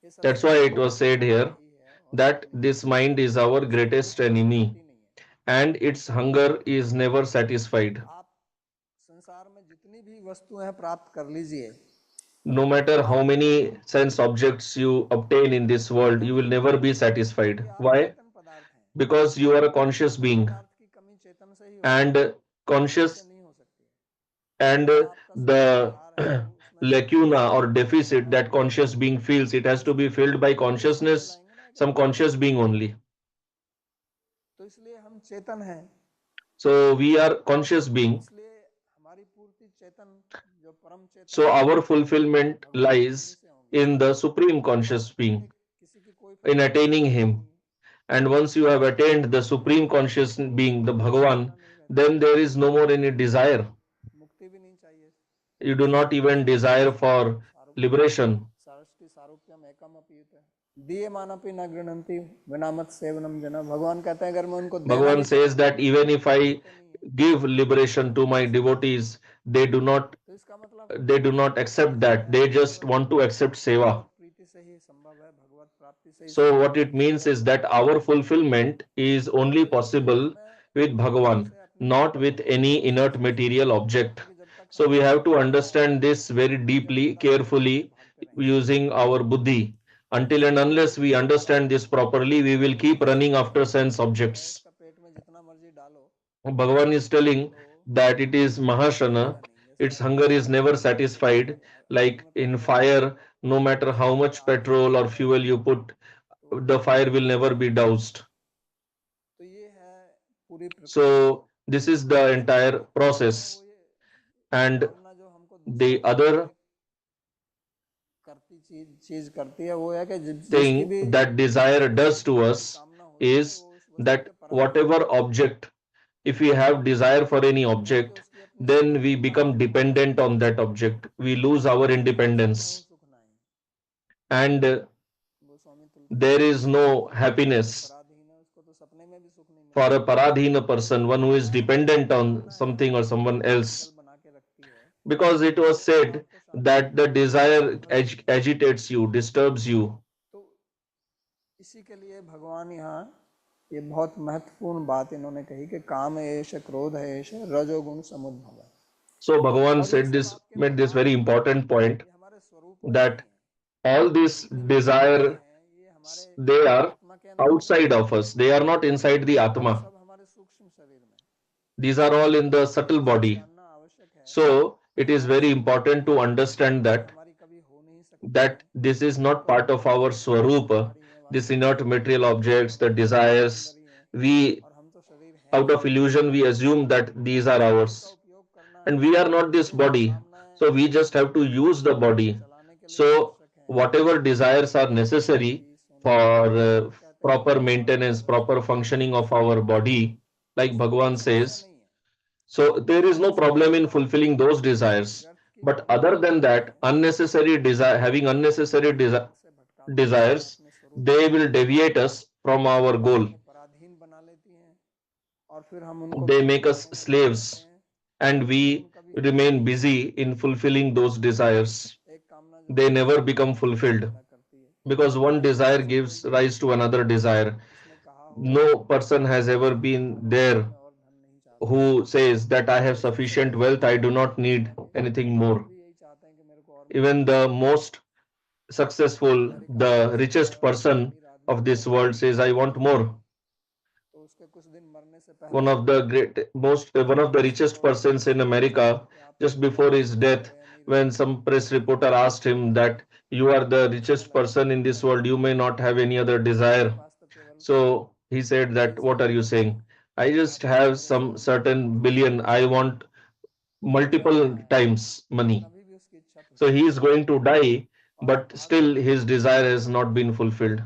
ये That's सबसे why बड़ा it was शत्रु said हमारा here यही है और that कोई नहीं। this mind is our इसकी कोई greatest शक्ति enemy नहीं है। and its hunger is never satisfied. आप संसार में जितनी भी वस्तुएं प्राप्त कर लीजिए, No matter how आप many sense objects you obtain in this world, you will नहीं, never be satisfied. क्योंकि आप Why? चेतन पदार्थ हैं। Because you are a conscious Chetan being, पदार्थ की कमी चेतन से ही होती है, and मन से conscious नहीं हो सकती है। and जितना आपका शरीर the बाहर है वो उसमें lacuna or कमी deficit है, that conscious being feels, it has to इसको be filled by ये समझ में consciousness, लाएंगे ना कि some conscious being only. तो इसलिए हम चेतन हैं, So we are conscious being. इसलिए हमारी पूर्ति चेतन जो परम चेतन So है our fulfillment भगवान उन्हीं lies से होगी। in the supreme और conscious अन्य being, किसी की कोई in फुलफिलमेंट attaining होगी ही him. नहीं। And once you have attained the supreme conscious being, the कोई Bhagavan, वासना नहीं रहती, then there is no more any desire. मुक्ति भी नहीं चाहिए। You do not even Saraswati desire for सारूप्यम liberation. Saraswati सारूप्यम एकम अपीत दिए मानपि न गृणंती विनामत सेवनम जना, भगवान कहते हैं अगर मैं उनको देना Bhagavan भी says चाहूं that even if तो I लेते नहीं है। give liberation to my devotees, they do not तो इसका मतलब they do not ये accept जो that. है They ये just केवल want to accept seva. भगवत प्रीति से ही संभव है, भगवत प्राप्ति से ही So संभव what है। it means is that our fulfillment is और only इसलिए possible हमें with पूर्ण रूप Bhagavan, से अपनी not भक्ति with को any उसके inert साथ जोड़ना material होगा, object. क्योंकि जब तक So हम we उससे have to जुड़े रहेंगे understand this very तो हम deeply, जन्मता जन्म के पीछे carefully, भागते रहेंगे। using our buddhi. Until and इसलिए unless we understand this properly, we will keep running इसको after sense जो है objects. इसका पेट में जितना मर्जी डालो Bhagavan is telling तो that it is भरेगा Mahashana, नहीं, जैसे its अग्नि hunger में is पानी never डाल दो, satisfied. अग्नि Like में in पानी डाल दो fire, no matter उसमें how अगर much आग जल petrol भी or जाएगा fuel you put, तो the fire will never be doused. तो ये है पूरी प्रक्रिया। So this is the जो entire कामना है process. वो ये And कामना जो हमको दूसरों the के बारे other में करती चीज करती है वो है कि जिसकी thing भी that desire किसी does भी to वस्तु की us कामना होती है is वो उस वस्तु के that परधीन हो whatever जाता है, object, if we have desire for any नहीं कि object, उसकी अपनी then we समृद्धि become बढ़ाने में लगे dependent हैं। on that object. We lose our तो हर सुख में हो independence. सुख नहीं, And Goswami there Tulsidas ji is कहते हैं no कि जो happiness पराधीन है उसको तो सपने में भी सुख नहीं for मिलता। a paradhina person, one who is कामनाएं जो dependent आपकी on कामना है something or जो someone आपको else. चंचल बना के रखती है Because it was वो said आपको शांति that नहीं the देती, वो desire भ्रमित करती है। agitates you, disturbs you. तो इसी के लिए भगवान यहाँ ये बहुत महत्वपूर्ण बात इन्होंने कही कि काम एष क्रोध एष रजोगुण समुद्भव, So Bhagavan और ये said सब this, आपके made this प्रभाव very हैं, important point ये हमारे स्वरूप में नहीं that है। all this जितनी भी कामनाएं desire, हैं ये हमारे they are आत्मा के अंदर नहीं outside है, of us. They are not inside the ये Atma. सब हमारे सूक्ष्म शरीर में। These are all in the subtle इसको body. जानना आवश्यक है So कि it is हमारे very स्वरूप में important to understand ये that हमारी कभी हो नहीं सकती हैं, this is not इनको part of हमको our नहीं है, ये swarupa, हमारी हैं this वास्तव inert में, material objects, the ये हमारे अंदर desires. ही हैं We, और हम तो शरीर हैं out नहीं। of illusion, we assume that these तो are शरीर का ours. उपयोग करना And है, we are not this ये जो body. कामनाएं So we just have to use the शरीर को body. चलाने के लिए So आवश्यक हैं, whatever desires are जैसे necessary बिजली for सोना चांदी, सब कहते हैं proper ये हमारी maintenance, proper आवश्यकता है, functioning of आवश्यक our है, body, ये like सब कोई Bhagavan समस्या says. नहीं है। So there is no इसलिए problem in जो fulfilling those desires. व्यर्थ की But other कामनाएं than करते that, हैं unnecessary desire, having वो unnecessary हमें मार्ग से भटकाती हैं, हमें desires, अपने स्वरूप से they will दूर करती deviate हैं, us from our अपने goal. को पराधीन बना लेती हैं और फिर हम उनको They पूर्ण make us करने में लगे रहते slaves, हैं, and लेकिन we उनका भी अंत remain नहीं होता। busy in fulfilling those desires. एक कामना जो They है never दूसरी become कामना को fulfilled पैदा करती है। because one desire जैसे कोई gives rise to another desire. इसमें कहा हो No person कि has मैं ever सुखी been हूँ और there मैं और धन नहीं चाहता, who says that I have तो सबसे sufficient बड़े wealth, I do not धनी need दुनिया के anything वो more. भी यही चाहते हैं कि मेरे को और मिले। Even the most successful, America में the जैसे richest कोई person अमीर आदमी of अगर this world says, I want more. तो उसके कुछ दिन मरने से One पहले of the one of the press richest reporter persons in पूछते हैं America, कि आप just अमीर before हैं his death, या नहीं when रुपए, some press reporter asked him that you are the तो उसने richest लज्जित person in होकर this कहा world, you may not have any other मेरे desire. पास तो केवल So he said that, what are you saying? I just have some certain billion. I want multiple times money. So he is going to die, but still his desire has not been fulfilled.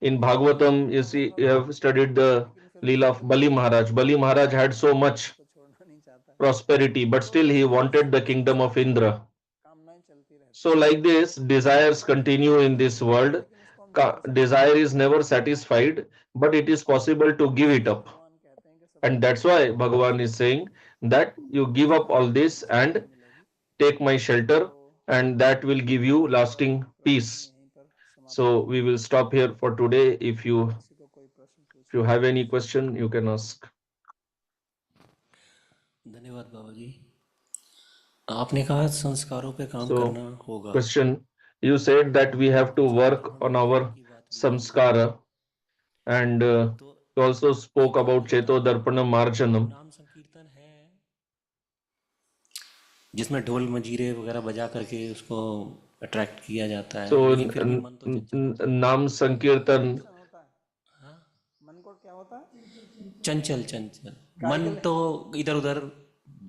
In Bhagavatam, you see, you have studied the Leela of Bali Maharaj. Bali Maharaj had so much prosperity, but still he wanted the kingdom of Indra. So, like this, desires continue in this world. Desire is never satisfied, but it is possible to give it up. And that's why Bhagavan is saying that you give up all this and take my shelter, and that will give you lasting peace. So we will stop here for today. If you have any question, you can ask. धन्यवाद बाबा जी। आपने कहा संस्कारों पे काम So, करना होगा, question, you said that we have to work अंतःकरण on शुद्धि our की बात भी कही है। samskara, and तो you also spoke एक about बात Cheto बताइए, Darpana कोई Marjanam. नाम संकीर्तन है जिसमें ढोल मंजीरे वगैरह बजा करके उसको अट्रैक्ट किया जाता है, So, लेकिन फिर भी मन तो चंचल होता है। Nam Sankirtan. हाँ, मन को क्या होता है? चंचल चंचल काय के मन लिए? तो इधर उधर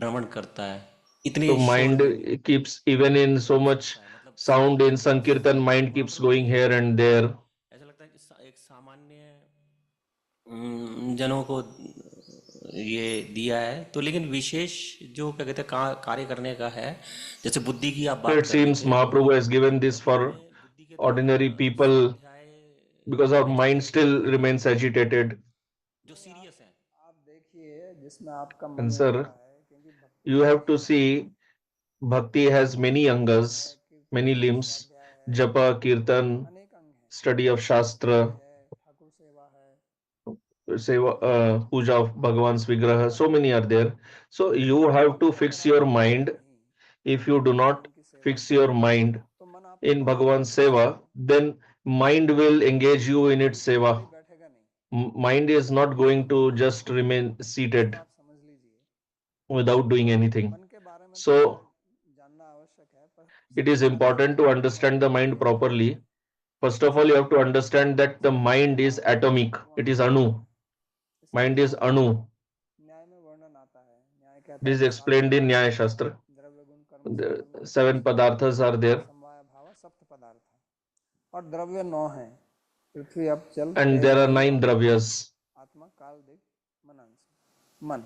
भ्रमण करता है, इतने So शोर mind में भी keeps, even in so हो much सकता है, मतलब sound in स- Sankirtan, mind वहाँ keeps पर going here and there. ऐसा लगता है कि एक सामान्य जनों को ये दिया है, तो लेकिन विशेष जो क्या कहते हैं कार्य करने का है, जैसे बुद्धि की आप So बात it कर रहे seems थे, Mahaprabhu has तो given this भक्ति for में बुद्धि के द्वारा ordinary people स्वाध्याय because our करने mind चाहिए still remains agitated. जो सीरियस है। आप देखिए जिसमें आपका मन And लगता sir, है, क्योंकि भक्ति you में have to अनेक अंग see Bhakti has many angas, कीर्तन many है, limbs. स्वाध्याय है, Japa, Kirtan, अनेक अंग हैं, study of भक्ति Shastra, है, ठाकुर सेवा है, seva, तो puja of Bhagavan's Vigraha. ऐसा So है many are there. So you कि have मन to को अगर fix आप your लगाएंगे mind. नहीं If you do not भगवान की सेवा fix में, your mind तो मन आपका in कहाँ Bhagavan's लगेगा? Seva, then mind will engage you in its खाली Seva. बैठेगा नहीं, Mind is not going to just remain इसको seated आप समझ लीजिए। without doing तो anything. मन के बारे में थोड़ा So जानना आवश्यक है, पर it सबसे is पहले important to understand the mind properly. First of all, you have to understand that the संसार mind में is माया है, atomic. वो It is अणुमय है। Anu. इसलिए Mind is Anu. न्याय में वर्णन आता है, न्याय कहता This है is कि सात explained in पदार्थ Nyaya हैं, Shastra. द्रव्य गुण कर्म The संकर्म seven padarthas are there, समवाय भाव सप्त पदार्थ, और द्रव्य 9 हैं, पृथ्वी अप जल and तेज there are वायु nine आकाश, dravyas. आत्मा काल दिक मन अंश। मन,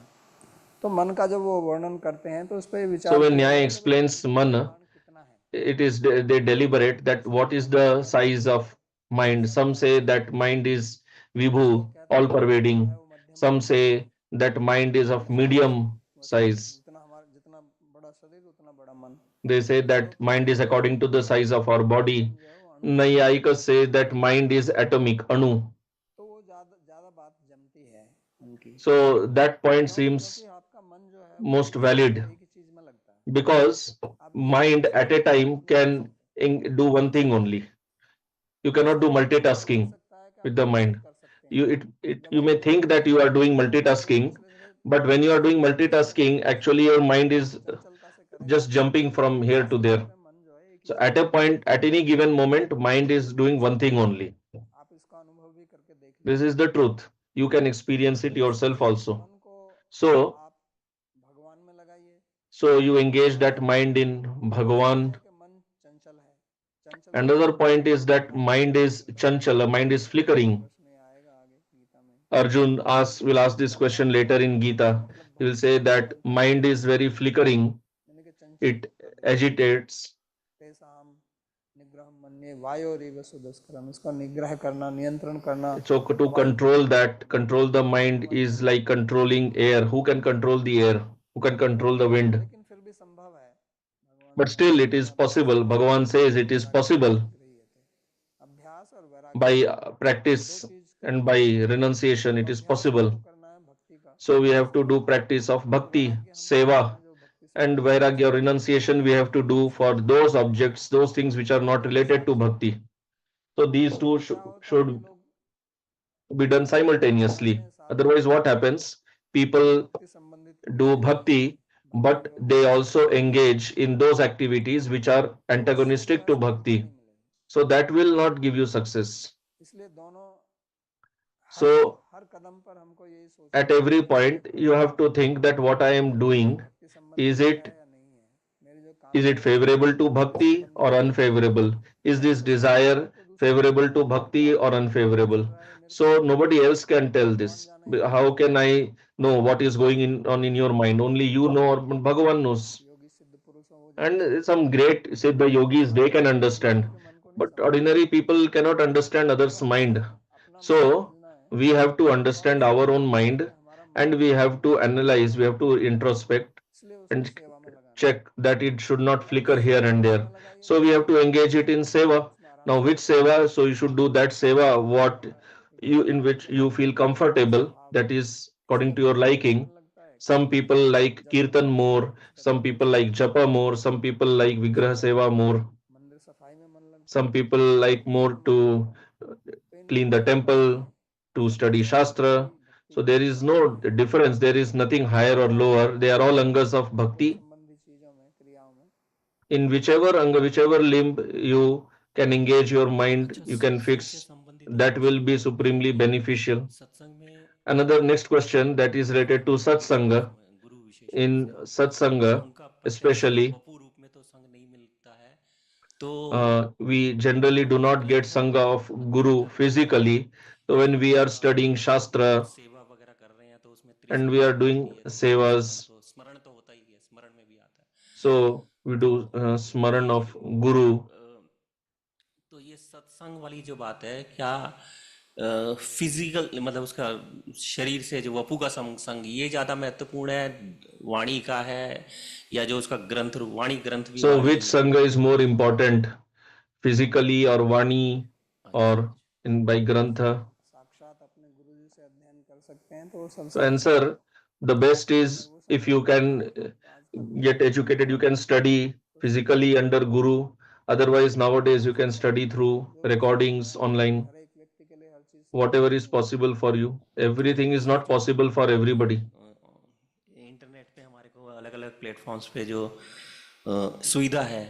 तो मन का जब वो वर्णन करते हैं तो उस पर So विचार when किया Nyaya गया कि भाई मन explains का man, परिमाण कितना है। it is they deliberate that इसलिए what is मन जो the है वो size of mind. Some संज्ञा say नहीं है, that mind is लोग Vibhu, कहते all हैं कि मन जो pervading. है वो मध्यम Some बुद्धि है, say that mind is of ऐसा नहीं है, medium वैसे size. जितना हमारा जितना बड़ा शरीर उतना बड़ा मन। They say कुछ लोग that mind कहते is हैं कि according to the size of our body. मन जो है वो अणुमय है, Nayayikas say that mind is atomic, Anu. तो वो ज्यादा ज्यादा बात जमती है उनकी, So that point क्यों? seems क्योंकि आपका मन जो है वो most विशेषकर valid एक ही चीज में लगता है, because आप एक ही mind चीज को at a time नहीं कर can सकते। do one thing only. You cannot do ऐसा हो multitasking सकता है कि आप with the एक चीज mind. कर सकते You हैं, it जब you आप may think that you are doing दूसरे multitasking, तीसरे से but when you are doing तीसरे घंटे multitasking, कर actually सकते your हैं, mind तो is चंचलता से करेगा just नहीं। jumping from here to ऐसे there. समय में मन जो है एक ही So चीज at a में point, at any given moment, mind is doing one thing संलग्न only. है। आप इसका अनुभव भी करके देख This लीजिए। is the truth. You can experience it तो yourself इसलिए also. मन को So, आप भगवान में लगाइए। so you engage that दूसरा mind in ये Bhagavan. है कि मन चंचल है, चंचल Another स्वभाव point is है, that mind is chanchal, mind is flickering. प्रश्न ये आएगा आगे गीता में। Arjun asks, will ask this question later in Gita. मतलब He will भक्ति say में that चंचलता mind दिखाई is very flickering, यानी कि चंचल it कर देता है। agitates. तेषाम निग्रह मन्ये वायोरिव सुदस्करम, इसको निग्रह करना, नियंत्रण करना So to वायु के control समान है, that, control the mind अनुमत is है, like controlling air. Who can control the air? Who can control the wind? लेकिन फिर भी संभव है। भगवान But कहते still, हैं it कि is अभ्यास possible. Bhagavan says it is possible वैराग्येण अभ्यास और वैराग्य, by दो practice चीज and करनी by है। renunciation. तो It is अभ्यास possible. हमको करना है भक्ति का, So we have to सेवा do का, practice of और bhakti, वैराग्य हमको करना seva, है जो भक्ति से and विपरीत vairagya चीजें हैं, renunciation we have to do for those objects, those things which are तो not वो एक related साथ to चलते bhakti. हैं। So these two तो क्या होता है कि should लोग be done अभ्यास simultaneously. में साथ में Otherwise, what happens? People भक्ति संबंधित do क्रियाएं bhakti, भक्ति but योग they में also नहीं करते, engage in those activities which are तो उससे जो antagonistic है to सफलता bhakti. नहीं मिलेगी। So that will not give you success. इसलिए दोनों हर So हर कदम पर हमको यही सोचना at चाहिए every कि मेरा ये point you भगवान have to think that what I am doing, भक्ति is संबंधित है it या नहीं है, मेरे जो is काम it कर रहा हूँ favorable to भक्ति bhakti or संबंधित है या नहीं है। unfavorable? Is अगर this ऐसे सोचेंगे desire तो दूसरा कोई favorable बता to नहीं bhakti सकता or क्या चल unfavorable? रहा है मेरे So जीवन में, nobody else can tell भगवान this. जाने या मैं How जाने। can I know what is going in your mind? Only you know, or Bhagavan knows. योगी सिद्ध पुरुष हो वो जान And सकते some हैं, great Siddha yogis, they can लेकिन understand. दूसरे के मन को नहीं But समझ ordinary सकते। people cannot understand तो others' हमें mind. अपना मन So समझना है we have to और understand our own समझना है कि mind, हमारा मन and we have to कहाँ analyze, फंसा we have हुआ to है, introspect इसलिए उसको and सेवा में लगाना है। check that it should not अगर flicker here सेवा and में there. उसमें लगाइए So तो we have to सेवा engage it in seva. उसमें आराम Now से which लगेगा। seva? So you should do that seva what क्योंकि you, in अलग अलग which लोगों you का feel अपना अपना comfortable, स्वभाव that है, is किसी को according to your भक्ति में liking. मन लगता है, Some किसी को people like जप में kirtan मन लगता more, है, किसी का some ध्यान people like साधना में japa मन more, लगता है, some people like किसी vigraha का seva more, मंदिर सफाई में मन लगता some है, people किसी का like पूजा more में मन to लगता है। तो इन clean the अलग अलग temple, to study अंगों की shastra. भक्ति So की there is क्रियाओं no में difference, there is nothing higher or lower, they are all angas of अंगों bhakti. संबंधी चीजों में क्रियाओं में In whichever anga, whichever limb you can engage your mind, अच्छा, you can सत्संग से fix, संबंधित एक that will प्रश्न be और है supremely कि beneficial. सत्संग में Another next question that is related to satsanga. गुरु विशेष रूप In से satsanga उनका प्रत्यक्ष especially, वपु रूप में तो संग नहीं मिलता है, तो we generally do not get ग्रंथों sangha of अध्ययन guru कर रहे हैं physically. So when we are studying और shastra सेवा वगैरह कर रहे हैं तो उसमें and we त्रिशंकु are आती doing है, तो उसमें स्मरण sevas, तो स्मरण तो होता ही है, स्मरण में भी आता है। so we तो do smaran ये of guru. तो ये सत्संग वाली जो बात है, क्या फिजिकल मतलब उसका शरीर से जो वपु का संग ये ज़्यादा महत्वपूर्ण है, वाणी का है, या जो उसका ग्रंथ वाणी ग्रंथ भी So वाणी which ही है? sangha is more important, physically or vani अच्छा or in by grantha? साक्षात अपने गुरु जी से अध्ययन कर सकते हैं तो वो So सबसे अच्छा है। answer, the best अगर is वो if संभव you नहीं can है तो आजकल get तो educated, you can study तो physically under guru. Otherwise, nowadays you can संभव study through जो भी संभव है, recordings online, हर एक व्यक्ति के लिए हर चीज़ संभव whatever is नहीं है। possible for you. Everything is ये not जो possible for everybody. इंटरनेट पे हमारे को अलग अलग प्लेटफॉर्म्स पे जो सुविधा है,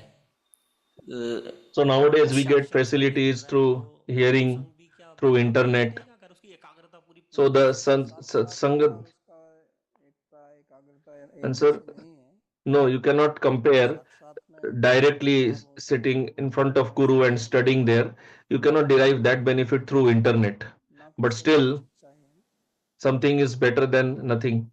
So nowadays we get साक्षात्कार ये कर facilities रहा है, तो through वो hearing, संग भी क्या through काम नहीं internet. करेगा अगर उसकी एकाग्रता पूरी So पूर्ण the हो जाए? साक्षात्कार satsanga और उसका एकता एकाग्रता एक answer, जैसी नहीं है। no, you cannot compare साक्षात में directly लाभ होते हैं, sitting in front of वैसे guru and he studying there. You cannot derive that benefit through internet. ना But कुछ ना कुछ still, चाहिए। something is better than nothing.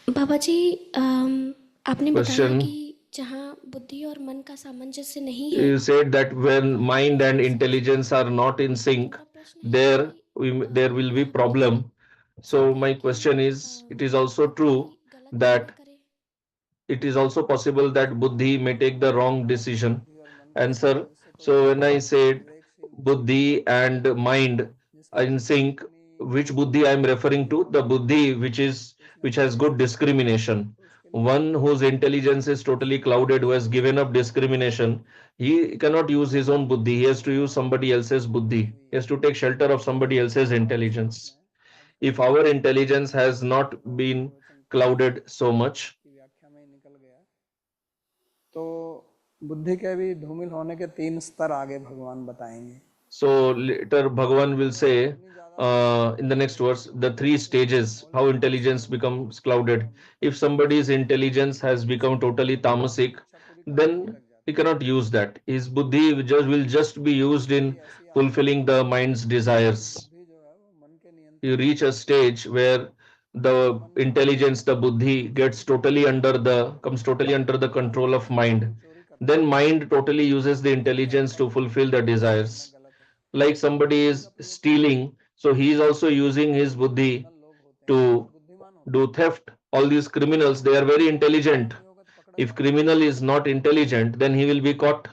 बाबा जी, आपने बताया कि Question, जहाँ बुद्धि और मन का सामंजस्य नहीं है, you said that when वहाँ mind and पर समझना intelligence है। are not in तो sync, मेरा प्रश्न है there कि there will be यहाँ पर problem. So संभव है my कि question is, it is also true बुद्धि गलत निर्णय that करे? it is also possible that buddhi may take the wrong decision. बुद्धि और मन के Answer, सामंजस्य को so when I said विवेकशील बुद्धि कहते buddhi हैं, and mind जिसकी are in बुद्धि sync, अपनी which buddhi I am referring to? The buddhi which is तो उसने which has निर्णय good लिया discrimination. तो उसके लिए One whose intelligence is totally clouded, who has given up discrimination, he cannot use his own buddhi. He has to use somebody else's buddhi. हुई He है। has to take shelter of somebody else's और श्लोक intelligence. में आज के If our intelligence प्रवचन has not been प्रवचन clouded so much, की व्याख्या में ही निकल गया, तो बुद्धि के भी धूमिल होने के 3 स्तर आगे भगवान बताएंगे। so later Bhagavan will अगर वो say इतनी ज़्यादा in the next verse the three बुद्धि stages how मौलिक रूप से intelligence becomes clouded. एकदम If नीचे somebody's चली जाती है intelligence has तो become उसकी totally बुद्धि tamasic, इच्छा पूरी करने में ही then लग he जाती है। cannot use that. His buddhi will just be और used बुद्धि in ऐसी आती है fulfilling the mind's कि desires. बुद्धि जो है वो मन के You नियंत्रण में reach a होती है, stage where और the मन जो है intelligence, the buddhi gets totally under the comes totally under the मन control of mind. अपनी चोरी करता Then है, mind totally uses the वो intelligence जानता to है कि fulfill the जो करना desires. गलत है, Like लेकिन somebody बुद्धि का is प्रयोग करता है। stealing, so he is also using his buddhi general लोग होते हैं वो to बुद्धिमान होते do हैं, theft. All these criminals, they are very लेकिन अगर intelligent. बुद्धिमान नहीं होगा तो पकड़ा If जाएगा। criminal is not intelligent, then he will be caught.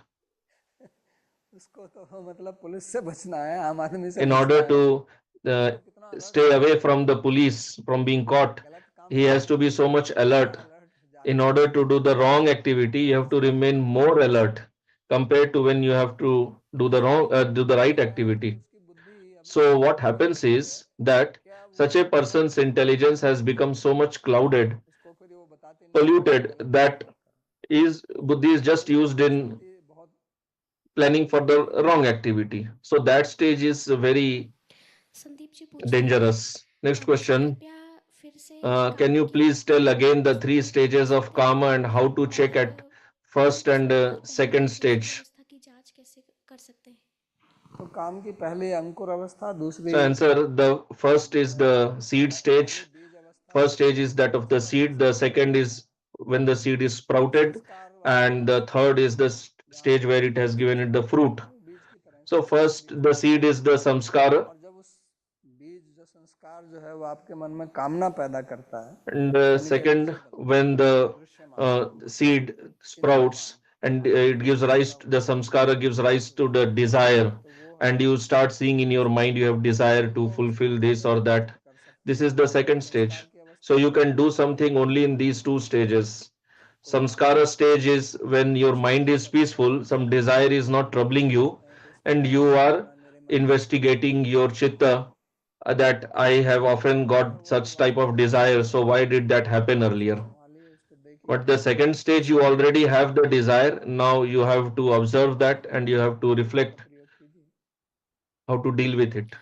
उसको तो मतलब पुलिस से बचना है, आम आदमी से In बचना order है, to तो uh, उसको कितना अलर्ट stay रहना away पड़ेगा, from the police, from being caught, गलत काम he has करने to के be लिए so much कितना alert. अलर्ट In जागरूक order रहना to do पड़ेगा। the wrong activity, you have to इसलिए remain more alert compared to when you have to do the wrong, do the right क्या है कि activity. उसकी बुद्धि अपनी So इच्छा what पूरी happens करती है, is that क्या such वो a गलत person's काम करने intelligence लगता has है, become so much clouded, उसको फिर वो बताते नहीं है कि मैं polluted, गलत काम that कर रहा हूँ। is buddhi is just बुद्धि की used वो in शक्ति बहुत planning for the wrong activity. So that stage is very Sandeep ji पूछेंगे dangerous. Next question. कृपया फिर से Can काम you के please tell again the three उसमें stages of सत्य karma बोलने and how to check और at first इस and प्रकार पहली second और दूसरी stage? अवस्था की जांच कैसे कर सकते हैं? तो काम की पहली अंकुर अवस्था, So दूसरी answer, the first is the seed पहली stage. बीज अवस्था, First stage is that of the दूसरी seed. The second is when the seed is sprouted, संस्कार वाली and the अवस्था, third is the जहाँ stage पे where it has given बीज it का the fruit. वो बीज की तरह So संस्कार की first, तरह, the seed is the samskara, और जब उस बीज जो संस्कार जो है वो आपके मन में कामना पैदा करता है, and यानी कि second, विजिबल when the दृश्यमान seed sprouts चिंतनवान, and it gives rise, the samskara gives rise to the desire, तो वो है and you start seeing in your mind you have desire to वो अवस्था fulfill में आप this or that. कर सकते This हैं। is the second stage. संस्कार की So अवस्था you में can do something only in these two stages. कोई काम Samskara stage is when your सोच mind नहीं is सकते हैं, peaceful, some desire is not troubling सोच you, सकते हैं कि इस and प्रकार you की are भावनाएं मेरे मन में investigating your chitta, that I have often तो got वो such type of वास्तविक desire, so why did that happen earlier? वाली उसको देखिए, But the second stage, you already have the desire. Now you have to observe that and you have to इसका reflect प्रयोग कीजिए। how to deal with it.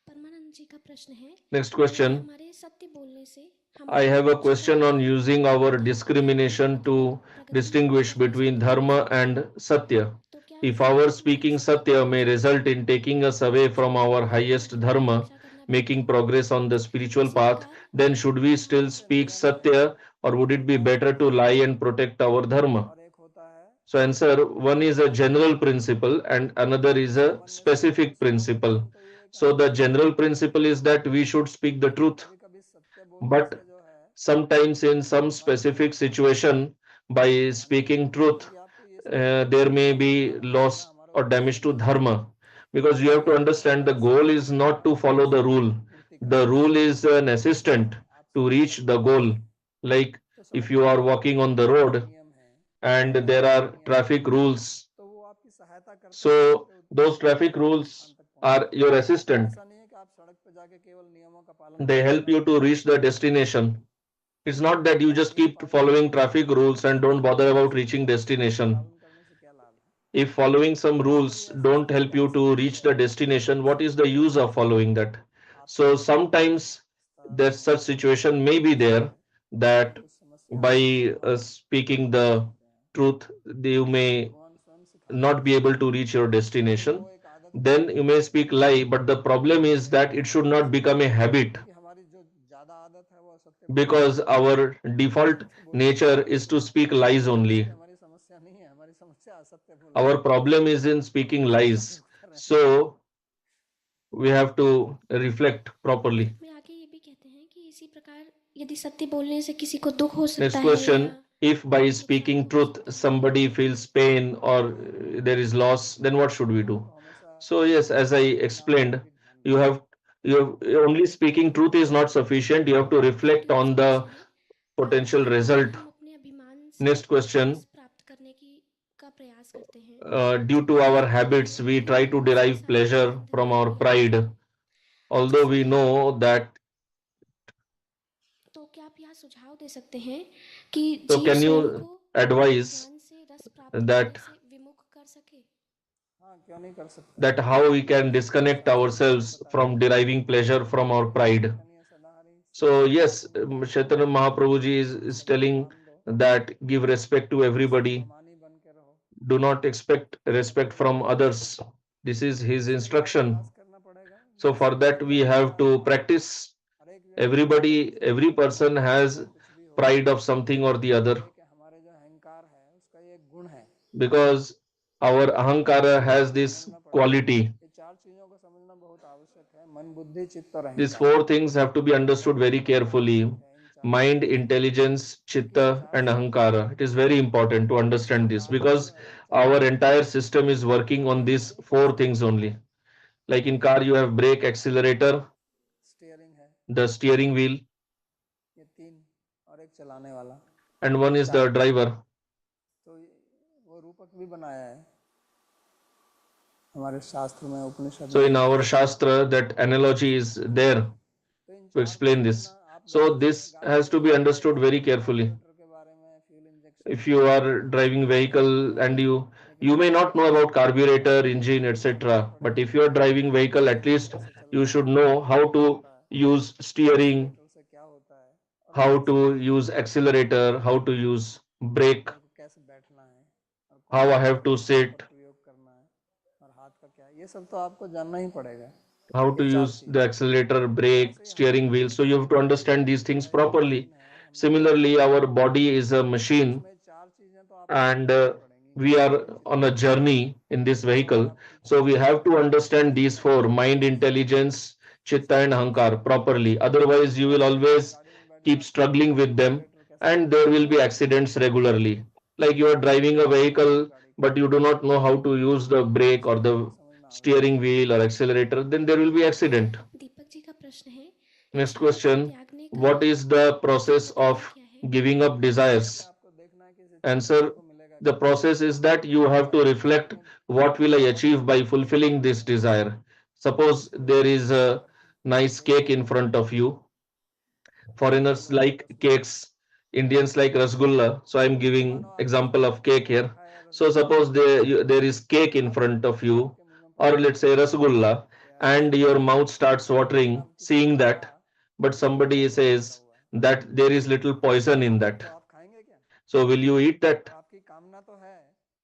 परमानंद जी का प्रश्न है Next कि question. हमारे सत्य बोलने से I हमारे have a मनुष्य question धर्म on using our तथा अध्यात्म discrimination मार्ग पर to प्रगति distinguish करने में between सफलता मिल dharma सकती है। and satya. तो क्या If इसके our लिए हमारे speaking सत्य satya बोलने may जैसे result in taking us away Sandeep ji from ने our बताया highest कि dharma, प्रतीक्षा करना बेहतर making है, progress on the spiritual इसी path, प्रकार then should we still जैसे speak नियम है, satya, or would एक it be होता है better to lie general and protect our dharma? और एक होता है So answer, one is a specific. general principle and another is a सामान्य specific principle. नियम तो ये है कि So हमें the सत्य general बोलना चाहिए, principle is that we should speak the truth, कभी कभी सत्य बोलने but से जो है sometimes in some वास्तविक specific situation, by हानि भी speaking होती है, truth, क्योंकि आपको ये समझना there पड़ेगा may कि be हमारा बोलना, loss हमारा or उद्देश्य damage to क्या है। dharma, because you हमारा have to बोलना understand the हमारा goal समाज is में not to follow the खुशी rule. की पूर्ति The करना है, rule is an जिससे assistant आप to समझ reach सकते the हैं। goal. Like तो if समझ you are लीजिए कि walking on the जो road नियम है, and there यातायात के are नियम है, traffic rules, तो वो आपकी सहायता करते हैं so आपके those traffic गंतव्य स्थान rules तक are पहुंचने में। your assistant. ऐसा नहीं है कि आप सड़क पे जाके केवल नियमों का पालन They करते help you रहें, to reach the destination. It's not that you just नियम keep पालन following करने से traffic rules and don't bother नियम about reaching destination. पालन करने से क्या लाभ है। If following some हमारी rules ऐसी don't help you मानसिक to reach स्थिति the है destination, कि what is the use of following that? So Atmabodh sometimes स्तरण that में such situation may be से there that कुछ समस्याएं by हम speaking देख the सकते हैं, truth, you जो may भगवान स्वयं सिखाते not हैं। be able to reach your तो वो destination. एक आदत बन Then you जाती may है, speak lie, but the problem is हमें that it should not become a habit, क्योंकि हमारी जो ज्यादा आदत है वो असत्य बोलने की because है, our हमें default सत्य बोलना nature चाहिए। is to speak lies सत्य बोलने only. की हमारी समस्या नहीं है, हमारी समस्या असत्य बोलने Our की है, problem is in हम speaking उसी का lies. प्रयोग कर रहे हैं। So we have to reflect properly. वे आगे ये भी कहते हैं कि इसी प्रकार यदि सत्य बोलने से किसी को दुख हो सकता Next है या question. If by नुकसान speaking हो truth सकता है, somebody feels pain or there is loss, then what should we do? तो हमेशा So yes, as I परिणाम का explained, भी ध्यान you रखें। have only speaking truth is not sufficient. You have to reflect सतयुग on जी the पूछेंगे potential अगर result. हम अपने अभिमान से Next question. रस प्राप्त करने की का प्रयास करते हैं Due to our लेकिन हमें habits, we try to उसकी derive सहायता pleasure प्राप्त from नहीं our भी होती pride, although we जिससे know that. तो क्या आप यहाँ सुझाव दे सकते हैं कि So जीव can स्वयं you को अपने advise ज्ञान से रस प्राप्त that करने से विमुख कर सके? हाँ, क्यों नहीं कर सकते हैं। that how we can disconnect शास्त्र में भी ourselves बताया from गया है, deriving pleasure from our pride? लेखनीय सदाहरि So Shrimati yes, Bhagavat Chaitanya Mahaprabhu ji is सबको telling मान दो, that give respect to everybody. सर्वमानी बन के रहो, Do not expect respect सबको from मान लो। others. This is तो his इसके लिए instruction. अभ्यास करना पड़ेगा, So जैसे for that कई we बार have होता है, to practice. हर एक व्यक्ति को Everybody, every अपने में person अहंकार has या कुछ भी हो, pride of something or the other, एक हमारे जो अहंकार है उसका ये एक गुण है, because our इन ahankara चीजों has को this समझना पड़ेगा। quality. ये चार चीजों को समझना बहुत आवश्यक है, मन बुद्धि चित्त और These अहंकार, four things have to be understood समझना very बहुत carefully. आवश्यक है इन चारों Mind, चीजों को, intelligence, क्योंकि ये chitta, चार and चीजें जो ahankara. हैं It is very important to ये understand this कार को जो because है our चलाती हैं, entire system is working on गाड़ी these हमें four कैसे things चलाना only. है, Like in car, you have brake, accelerator, steering है, the steering wheel, ये तीन, और एक चलाने वाला, and one ये is the चार। driver. तो वो रूपक भी बनाया है हमारे शास्त्र में, उपनिषद So में in भी our है। Shastra, that analogy is there तो इन to चार को explain समझना, this. आप So गाड़ी से this गाड़ी has में to be जाते हैं understood very तो carefully. कार्बोरेटर के बारे में, फ्यूल इंजेक्शन If के you बारे are में, driving स्पीड ब्रेकर के vehicle बारे and में, you You may not know about carburetor, engine, etc. But if you are driving vehicle, at least you should know how to use steering, accelerator से क्या होता है और how कैसे to use accelerator, how to use brake, मेरे को कैसे बैठना है और कौन how I सा have पैर to कहाँ पर sit, प्रयोग करना है और हाथ का क्या है, ये सब तो आपको जानना ही पड़ेगा। how ये to चार use the चीजें accelerator, brake, ऐसे ही हमारा steering wheel. मन So भी you have to है, understand these things हमारा एक properly. मशीन है, हम Similarly, our body is a machine, उसमें चार चीजें तो आपको and जाननी ही पड़ेंगी, we मन, are बुद्धि, on a चित्त और journey in this अहंकार। जो vehicle. आपकी So we have कामनाएं to हैं, understand these जो four: आपकी mind, इच्छाएं हैं, intelligence, ये chitta, सब and चीजें ahankar जाननी पड़ेंगी। properly. Otherwise, you will जैसे कि आप always गाड़ी में बैठ keep जाते हैं struggling तो with them, एक्सीलेटर कैसे and there दबाना will be है, accidents regularly. Like you are break driving a कैसे दबाना है vehicle, गाड़ी का, but you do not know how to use the brake or उसका the नहीं समझ में आवेगा। steering wheel or accelerator, then there will be accident. Deepak ji का प्रश्न है, Next इच्छाओं को question: त्यागने का what is the उचित process तरीका of क्या है? giving up पहले desires? आपको देखना है कि इस इच्छा से मेरे Answer: को मिलेगा the क्या, process is that you have to चाहे मैं reflect चाहूँ what will I बहुत achieve by खाने की उसको fulfilling मिल this जाएगा, desire. और Suppose उसको there is देखना है a और फिर nice cake देखना in है कि front of you. मेरे Foreigners को ये like rasgulla cakes, Indians like rasgulla. So I'm तो giving मानो आपके example सामने of cake रसगुल्ला here. रखा है या So रसगुल्ला suppose रखा है, there is cake in आपके front of you, आपके मुंह में or पड़ा है let's say rasgulla, तो यार and रसगुल्ला your है, mouth starts लेकिन watering आप किसी को seeing कहा that, but कि ये somebody कैसे रखा says हुआ है, that there is little poison in that. तो आप खाएंगे क्या? So will you eat तो that? आपकी कामना तो है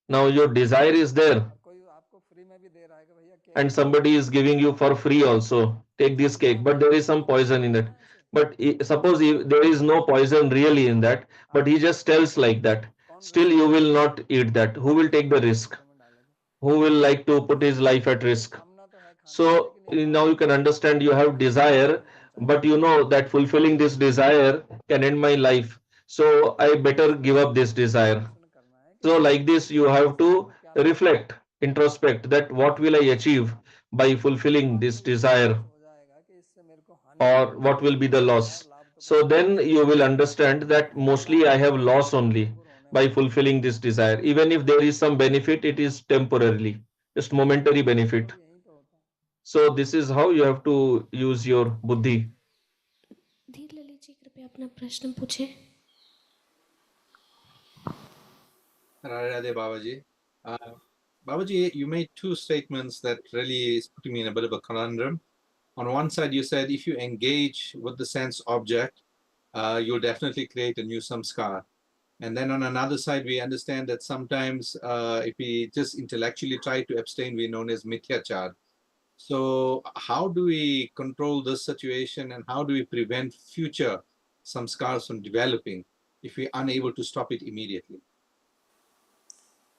Now your desire is there, और कोई आपको फ्री में भी दे रहा है कि भैया cake and low, somebody is giving you for free also, take तो this आपकी cake, but कामना there तो is some है, आप poison in खाएंगे it. ना ऐसे, But suppose if there is no poison really in that, but he just tells like that, कौन still रिस्क you लेगा, will not eat that. Who will take the कौन risk? खतरे में डालेगा? Who will like to put his life at आपकी risk? कामना तो है खाने की, So लेकिन ये now you कामना can understand you have मेरे को desire, नुकसान but पहुंचाएगी, you know that fulfilling this desire can end my life. So I तो better give इसलिए up this आपको desire. प्रश्न करना है कि So मेरे like को this, you have इससे मेरे to को क्या मिलेगा, reflect, introspect that what will I achieve by तो fulfilling this आपको इससे अंदाज desire, हो जाएगा कि इससे मेरे को हानि क्या or what होगी will be the और loss. लाभ तो कुछ So होगा then नहीं। you will understand that अगर mostly लाभ I have होगा loss तो only भरपूर होने by वाला है, fulfilling this desire. Even if there is some benefit, it is temporarily, just momentary benefit. सब यहीं पे होता है। So this is how you have to use your buddhi. धीर ललित जी कृपया अपना प्रश्न पूछें। Radhe Radhe, Babaji. Babaji, you made two statements that really is putting me in a bit of a conundrum. On one side, you said if you engage with the sense object, you'll definitely create a new samskar. And then on another side, we understand that sometimes if we just intellectually try to abstain, we're known as mithyachar. So how do we control this situation and how do we prevent future samskars from developing if we're unable to stop it immediately?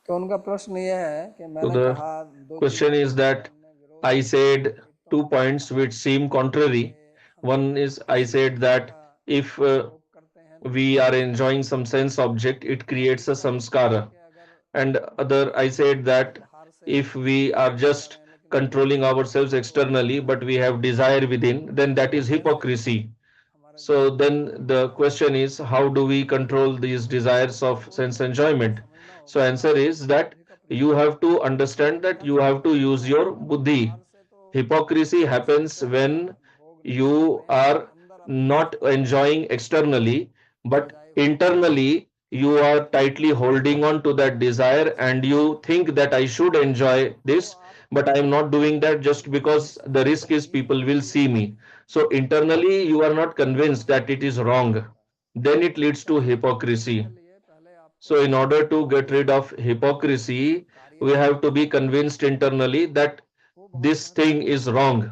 तो उनका प्रश्न ये है कि So मैंने the कहा दो question चीजें is थी that जिनमें विरोध I था। said एक तो two मैंने points कहा which seem कि contrary. हम One is I किसी said वस्तु that का if उपभोग करते हैं तो we उसका are संस्कार enjoying some बनता है, sense object, it और creates a दूसरा ये कहा samskara. कि अगर And other, I said that बाहर से if we are नियंत्रण just करें लेकिन भीतर controlling ourselves जो externally, वासना but है we have desire within, then that वो is कैसे hypocrisy. हमारे So जीवन को then the question is, how do we control these तो desires उसका of पूर्ण sense आपको enjoyment? समझना So होगा answer is और that बुद्धि का you प्रयोग करना have to होगा। understand that you मिथ्याचार have to कब use होता है? your जब buddhi. बाहर से तो Hypocrisy हम happens संचय का when भोग नहीं कर you रहे हैं लेकिन are अंदर अपने not वासना को enjoying externally, but सजाए हुए हैं, internally you are tightly holding on to that desire ऐसा and नहीं है। you think that I should enjoy तो this, आप but I am not doing that just because ऐसा the risk is नहीं है people will कि see me. So internally you are not convinced आपको that it is wrong. होगा। Then it तो leads to इसका इसके hypocrisy. लिए पहले So आपको in order to get rid उसका of hypocrisy, कार्य we have to समझना be होगा, convinced internally that वो बहुत this thing महत्वपूर्ण is है। wrong.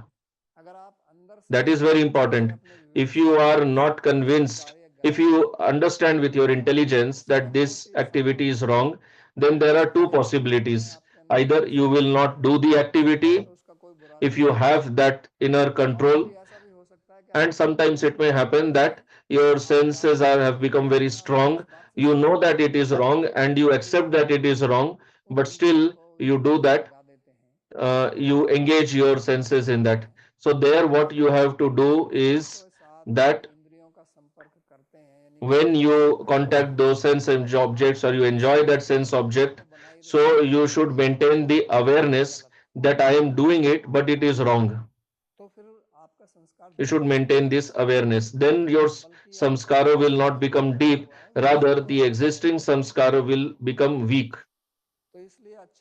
अगर आप अंदर That is very से important. अपने विवेक If से you are इस not convinced, कार्य if गलत है you understand with your intelligence तो इसमें that दो this चीज संभव activity is है। wrong, then there are two या तो वो अपने possibilities. आप के अंदर Either संशय you आ will जाएगा not do the तो activity उसका कोई बुरा if असर you पड़ेगा, have that inner और control, कभी ऐसा भी हो सकता है कि and आप करते sometimes it रहें may करते happen रहें that your और बाद senses में are जब have become very आप strong. इस बात से You know सहमत that होते it is हैं wrong and you कि accept that it is wrong, उन but इंद्रियों still को you do योग से that, लगा देते हैं you और engage your उसको senses in करते that. हैं So there what you have to और do उस योग is के साथ that इंद्रियों का संपर्क करते हैं यानी कि when उसको you contact those sense objects or you इस enjoy that sense Bhavna object, को बनाए so रखते you हैं should maintain the कि ये awareness गलत है, that I am doing it, but it is wrong. तो फिर आपका संस्कार You दृढ़ should नहीं maintain होगा this awareness. Then your बल्कि आपका samskara will जो not become बनाया deep, हुआ है वो rather दुर्बल the होता existing जाएगा। samskara will become weak. तो इसलिए अच्छा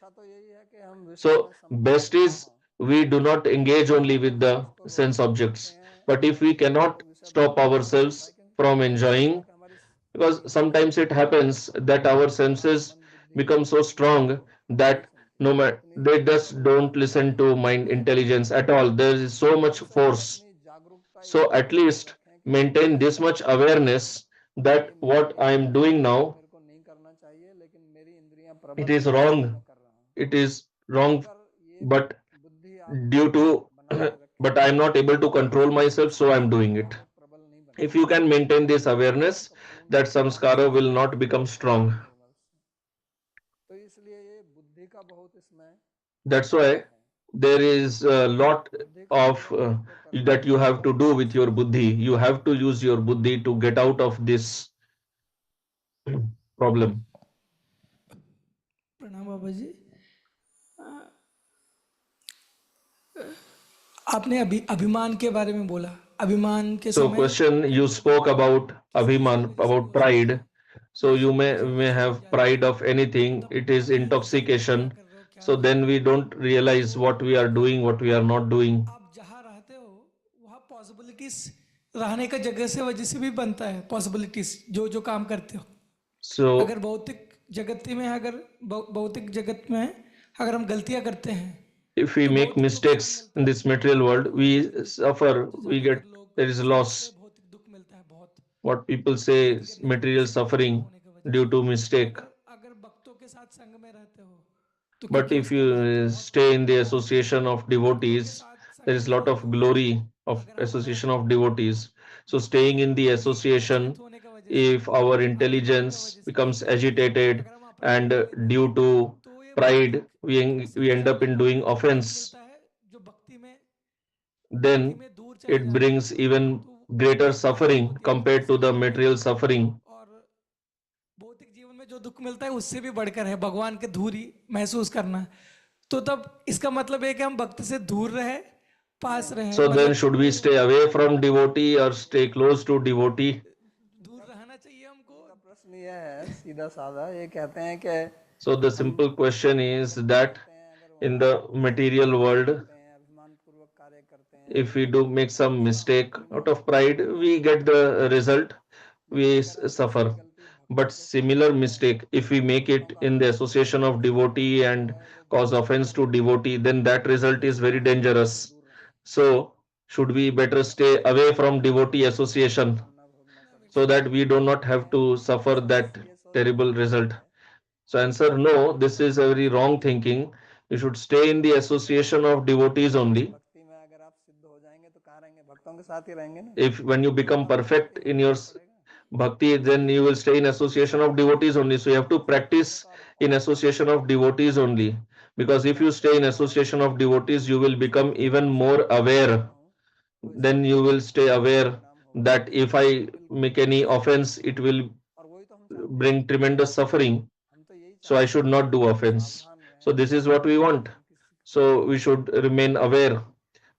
हम विषय So में संपन्न best ना is हो, we do not engage only तो with हम the उसको रोक sense नहीं सकते objects. हैं, But if we तो cannot विषय stop भोगना पड़ जाता है, ourselves क्योंकि from पहले क्या होता enjoying, कि हमारी because इंद्रियां sometimes it happens that our हमारा senses मन बुद्धि become so strong नहीं that सुनती, no matter इतनी they just जागरूकता don't नहीं listen होती, to mind इसलिए intelligence at all. There is so come much से कम force. अपनी जागरूकता So इतनी at बनाए least रखें कि जब भी maintain this ऐसा much लगता है awareness कि that नहीं what ये I am doing काम now, मेरे को नहीं करना चाहिए, लेकिन मेरी इंद्रियां it प्रबल is हैं इसलिए wrong. मैं कर रहा हूँ, It is तो wrong, अगर ये but बुद्धि आप due to बना के but I रखेंगे am not able to तो control कभी myself, so I am doing संस्कार it. आपको प्रबल नहीं If बनेंगे, you can maintain this संस्कार awareness, आपका पूर्ण that विकास samskara will होगा not become strong. केवल से। तो इसलिए ये बुद्धि का बहुत इसमें That's महत्व why है, there is a lot बुद्धि का of उपयोग आपको करना that you है have to do with your संसार buddhi. में You have to use your buddhi to get out of this problem. प्रणाम बाबा जी। आपने अभिमान के बारे में बोला, अभिमान के So समय question, you कभी spoke कभी about किसी चीज की abhiman, वजह से भी about हो सकता pride. है, So दूसरों you की may वजह से हो have जाता pride है, of तो anything. तब It is पता ही नहीं चलता क्या intoxication. कर रहे हो क्या So नहीं कर then रहे we हो। don't realize what तो we are अगर doing, what we are not doing. आप जहाँ रहते हो वहाँ पॉसिबिलिटीज रहने का जगह से वजह से भी बनता है, पॉसिबिलिटीज जो जो काम करते हो। So अगर भौतिक जगत में भौतिक जगत में अगर हम गलतियां करते हैं if we तो make भौतिक नुकसान mistakes मिलता in है, this material world, we physically suffer, we get, ज्यादातर लोग there is फिजिक्स से loss. भौतिक दुख मिलता है बहुत, What people say गलती is करने की वजह material से, गलती ना suffering होने की वजह due से। to तो mistake. अगर अगर भक्तों के साथ संग में रहते हो तो But क्योंकि if उसका बहुत you बहुत stay in the बड़ा association of भक्तों के devotees, साथ there संग is में lot of रहते हुए glory of अगर हमारा association of devotees. So भक्ति staying in the की association, प्रचलित होने की वजह से, if our अभिमान की intelligence वजह से, becomes agitated अगर हम अपराध and कर लेते हैं due to तो ये pride, भौतिक we सुख से end up हमें in doing दुख offense, मिलता है जो भक्ति then में दूर चला it जाता है, brings even तो greater ये हानि suffering होती है भक्ति compared से to the दूर material रहने की। suffering. और भौतिक जीवन में जो दुख मिलता है उससे भी बढ़कर है भगवान के दूरी महसूस करना। तो तब इसका मतलब है कि हम भक्त से दूर रहे, पास रहे, So then मतलब should we stay away from devotee or stay close to devotee? दूर रहना चाहिए हमको। इनका प्रश्न ये है सीधा साधा, ये कहते हैं कि So the हम simple question is भक्ति that करते हैं, अगर in वहाँ the संयम material पूर्वक world, करते हैं, अभिमान पूर्वक कार्य करते हैं, if we do make तो some उसका हमें mistake out परिणाम of pride, भुगतना we पड़ता get है। the result, लेकिन we अगर हम ऐसी suffer. गलती भक्तों But के साथ similar करते हैं, mistake, if we make भक्तों it का in the अभिमान association of devotee जो and है वो cause बढ़ता offense to चला जाता devotee, then that है, result तो is इसलिए very हम उनसे dangerous. दूर रहें, So should we better stay away from devotee association परिणाम ना भोगना पड़े। so that we do not have to तो suffer सब that ये सोचना terrible गलत result? है So कि answer no, this is a very ऐसा wrong नहीं है, thinking. You should stay in the association of devotees only. भक्ति में अगर आप सिद्ध हो जाएंगे तो कहाँ रहेंगे, भक्तों के साथ ही रहेंगे ना, If when you तो become आपको perfect भक्ति में in your रहना पड़ेगा। bhakti, then you will stay in association of devotees only. So you have to सिद्ध होंगे practice तो आप in और ज्यादा association of devotees only. Because if you यहाँ पे stay in क्या है association of devotees, you will कि become मैं even संग से more दूर चला aware. जाता हूँ तो इसका Then you will stay क्या aware परिणाम होगा, that if I वो बिल्कुल make any विपरीत होगा। offense, it will और वही तो हम चाहते हैं, bring tremendous suffering. हम तो यही So I चाहते should हैं not कि do हम offense. सावधान So रहें, this is what we want. हम किसी So we should remain aware.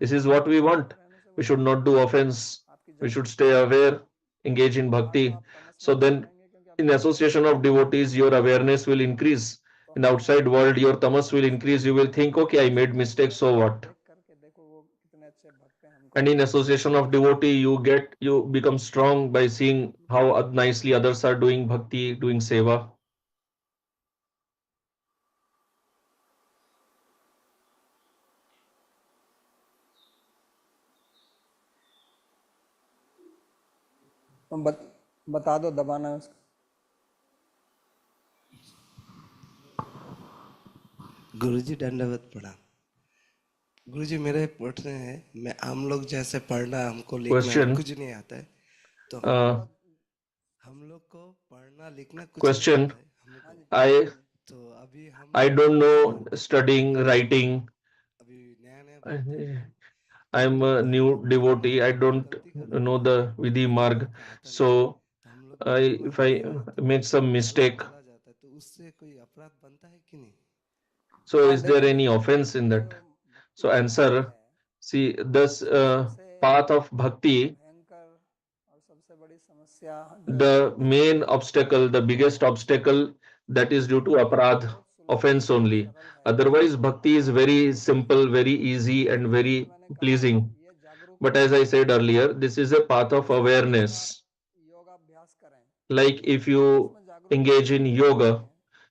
This is what we संग want. में रहने से We वही should होगा, not do offense. आपकी We should जागरूकता stay बढ़ेगी, aware, engage in आज तो bhakti. आप तमस में So चले then, जाएंगे क्योंकि in आपकी association जागरूकता of बढ़ गई। devotees, your awareness will increase. तो In हमें outside world, your अपने tamas will संग increase. You will think, okay, I made mistakes, so what? देख करके देखो वो कितने अच्छे भक्त हैं, हमको And in देखना association of devotee, you become strong by seeing how nicely others are doing bhakti, doing seva. तो बता दो दबाना है उसको। गुरुजी दंडवत प्रणाम। गुरुजी मेरे प्रश्न है, मैं हम लोग जैसे पढ़ना हमको लिखना Question. कुछ नहीं आता है, तो हम लोग को पढ़ना लिखना कुछ नहीं Question. आता है हम लोग को। तो अभी हम I don't know हमको studying, writing. अभी नया नया भक्त है, I am a new devotee. I हम don't गलती कर know लेते the हैं, Vidhi हम Marg. लोग को आता So नहीं है, तो हम लोग को if I make some गलत mistake, चला जाता है, तो उससे कोई अपराध बनता है कि नहीं? so हाँ is there देखो, any offense in ये that? जो भक्ति So का answer, मार्ग है, see this इसमें सबसे path of bhakti, भयंकर और सबसे बड़ी समस्या जो है the वो main संग है। obstacle, the biggest obstacle, that is due to भक्ति aparadh. बहुत offense only. Otherwise, bhakti is very simple, very easy, and very pleasing. But as I said earlier, this is a path of awareness. Like if you engage in yoga,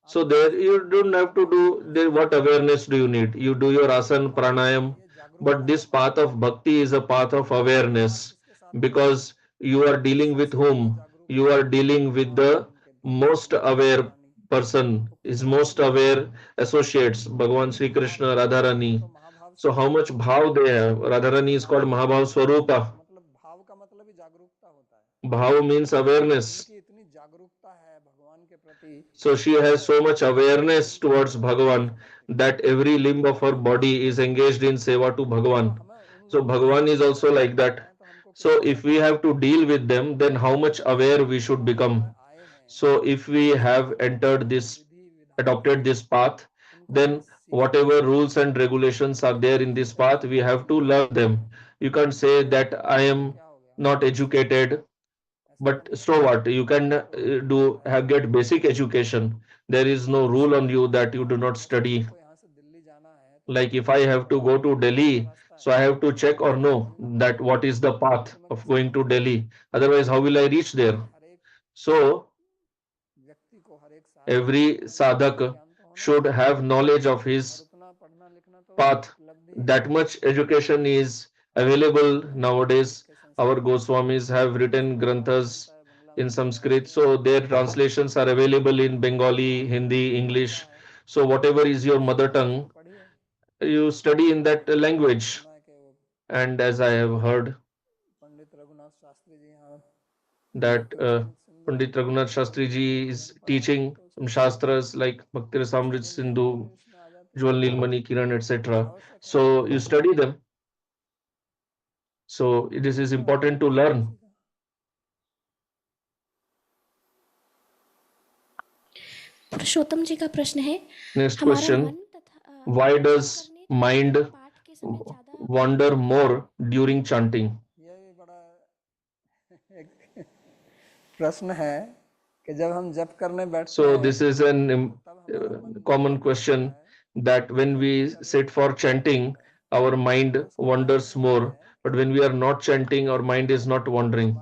so there you don't have to do there. What awareness do you need? You do your asana pranayam, but this path of bhakti is a path of awareness because you are dealing with whom? You are dealing with the most aware person, his most aware associates, Bhagavan Sri Krishna, Radharani. So how much bhav they have? Radharani is called Mahabhav Swarupa. Bhav means awareness. So she has so much awareness towards Bhagavan that every limb of her body is engaged in seva to Bhagavan. So Bhagavan is also like that. So if we have to deal with them, then how much aware we should become. So if we have entered this, adopted this path, then whatever rules and regulations are there in this path, we have to learn them. You can't say that I am not educated, but so what? You can do have get basic education. There is no rule on you that you do not study. Like if I have to go to Delhi, so I have to check or know that what is the path of going to Delhi. Otherwise, how will I reach there? So every sadhak should have knowledge of his path. That much education is available nowadays. Our Goswamis have written granthas in Sanskrit, so their translations are available in Bengali, Hindi, English. So whatever is your mother tongue, you study in that language. And as I have heard that Pandit Raghunath Shastri ji is teaching some shastras like Bhakti Rasamrit Sindhu, Jwal Nilmani Kiran, etc. So you study them. So this is important to learn. पुरुषोत्तम जी का प्रश्न है, Next हमारा question. मन तथा Why विचार does करने तथा mind पाठ के समय ज्यादा wander more during chanting? ये भी बड़ा एक प्रश्न है कि जब हम जप करने बैठते So हैं this is an common question that when we sit for chanting, our mind wanders more, but when we are not chanting, our mind is not wandering.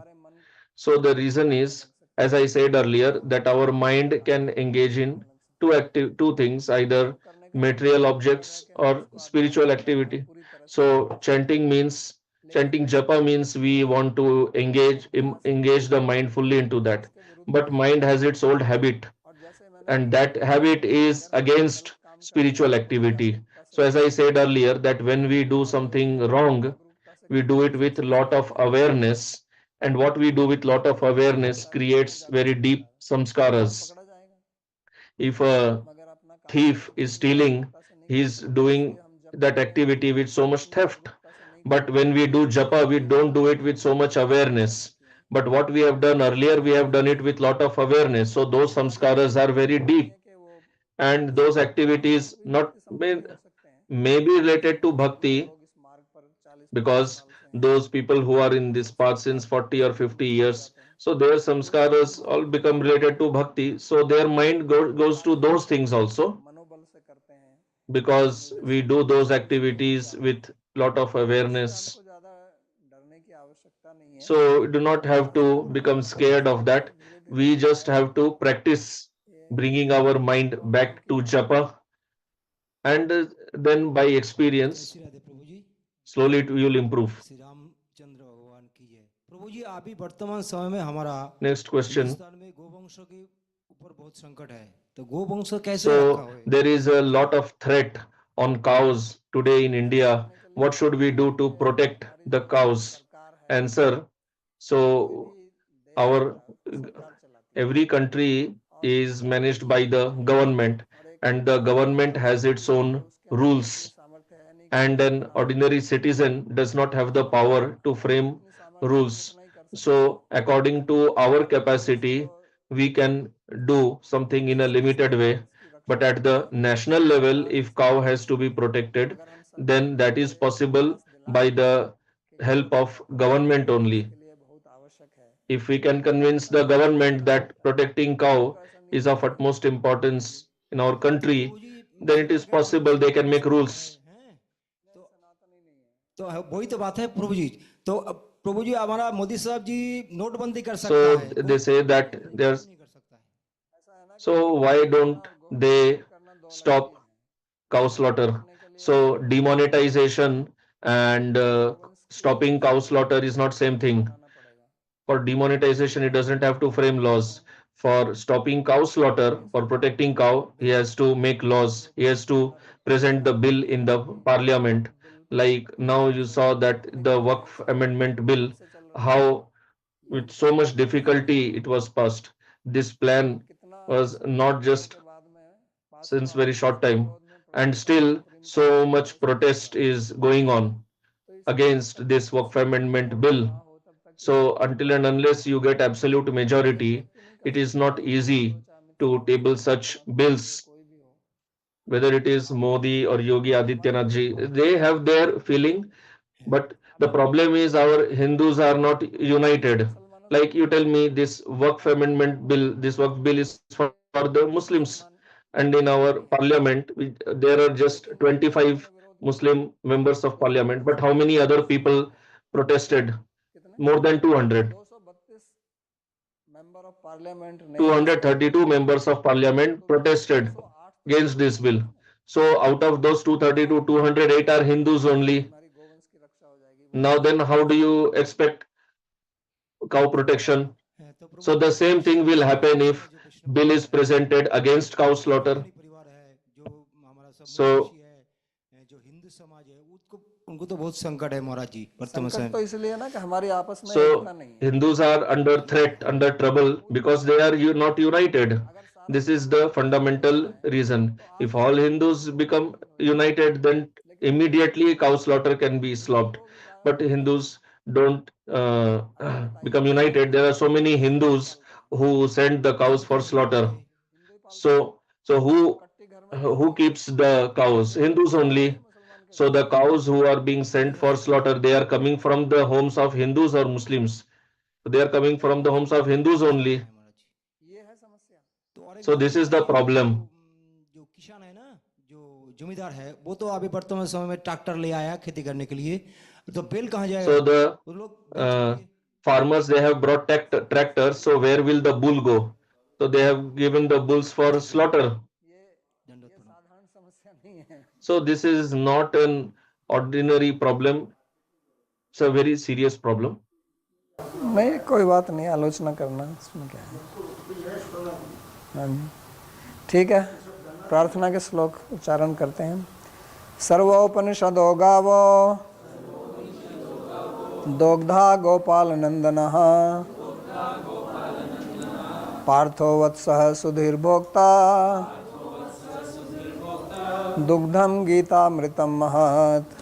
So the reason is, as I said earlier, that our mind can engage in two things, either material objects or spiritual activity. So chanting japa means we want to engage the mind fully into that. But mind has its old habit, and that habit is against spiritual activity. So as I said earlier, that when we do something wrong, we do it with lot of awareness, and what we do with lot of awareness creates very deep samskaras. If a thief is stealing, he is doing that activity with so much theft. But when we do japa, we don't do it with so much awareness. But what we have done earlier, we have done it with lot of awareness. So those samskaras are very deep, and those activities not may be related to bhakti, because those people who are in this path since 40 or 50 years, so their samskaras all become related to bhakti, so their mind goes to those things also, because we do those activities with lot of awareness. So we do not have to become scared of that. We just have to practice bringing our mind back to japa, and then by experience जय श्री राधे प्रभु जी। slowly it will improve. Shri Ramchandra भगवान की जय। प्रभु जी, अभी वर्तमान समय में हमारा Next question. Hindustan में गोवंश के ऊपर बहुत संकट है, तो गोवंश कैसे रखा So हुआ है? there is a lot of threat on cows today in India. What should we do to protect the cows? Answer. So our every country is managed by the government, and the government has its own rules, and an ordinary citizen does not have the power to frame rules. So according to our capacity, we can do something in a limited way, but at the national level, if cow has to be protected, then that is possible by the help of government only. If we can convince the government that protecting cow is of utmost importance in our country, then it is possible they can make rules. तो वही तो बात है प्रभु जी। तो अब प्रभु जी हमारा मोदी साहब जी नोटबंदी कर सकता So है, they say that there's, नहीं कर सकता है। so why don't they stop cow slaughter? So demonetization and stopping cow slaughter is not same thing. For demonetization, it doesn't have to frame laws. For stopping cow slaughter, for protecting cow, he has to make laws. He has to present the bill in the parliament. Like now you saw that the Waqf amendment bill, how with so much difficulty it was passed. This plan was not just since very short time, and still so much protest is going on against this Waqf amendment bill. So until and unless you get absolute majority, it is not easy to table such bills. Whether it is Modi or Yogi Adityanath ji, they have their feeling, but the problem is our Hindus are not united. Like you tell me, this Waqf amendment bill, this Waqf bill is for the Muslims, and in our parliament, there are just 25 Muslim members of parliament, but how many other people protested? More than 200. 232 member of parliament ने 232 members of parliament protested against this bill. So out of those 232, 208 are Hindus only. हमारी गोवंश की रक्षा हो जाएगी। Now then, how do you expect cow protection? So the same thing will happen if bill is presented against cow slaughter. परिवार है जो हमारा सब So है, जो हिंदू समाज है, उनको तो बहुत संकट है महाराज जी वर्तमान संकट समय तो इसलिए ना कि हमारी आपस में So एकता नहीं है। Hindus are under threat, under trouble because they are not united. This is the fundamental reason. If all Hindus become united, then immediately cow slaughter can be stopped. But Hindus don't become united. There are so many Hindus who send the cows for slaughter. So who keeps the cows? Hindus only. So the cows who are being sent for slaughter, they are coming from the homes of Hindus or Muslims. They are coming from the homes of Hindus only. ये है समस्या। तो और एक So बात this ये is the है, problem. जो किसान है ना, जो जमींदार है, वो तो अभी वर्तमान समय में ट्रैक्टर ले आया खेती करने के लिए, तो बिल कहाँ जाएगा? So the वो लोग बेच देंगे। farmers, they have brought tractors. So where will the bull go? So they have given the bulls for slaughter. ये साधारण समस्या नहीं है। So this is not an ordinary problem. It's a very serious problem. नहीं कोई बात नहीं, आलोचना करना इसमें क्या है। हाँ जी ठीक है, प्रार्थना के श्लोक उच्चारण करते हैं। सर्वोपनिषदो गावो दोग्धा गोपाल नंदनः पार्थो वत्सः सुधीर्भोक्ता दुग्धं गीतामृतं महत्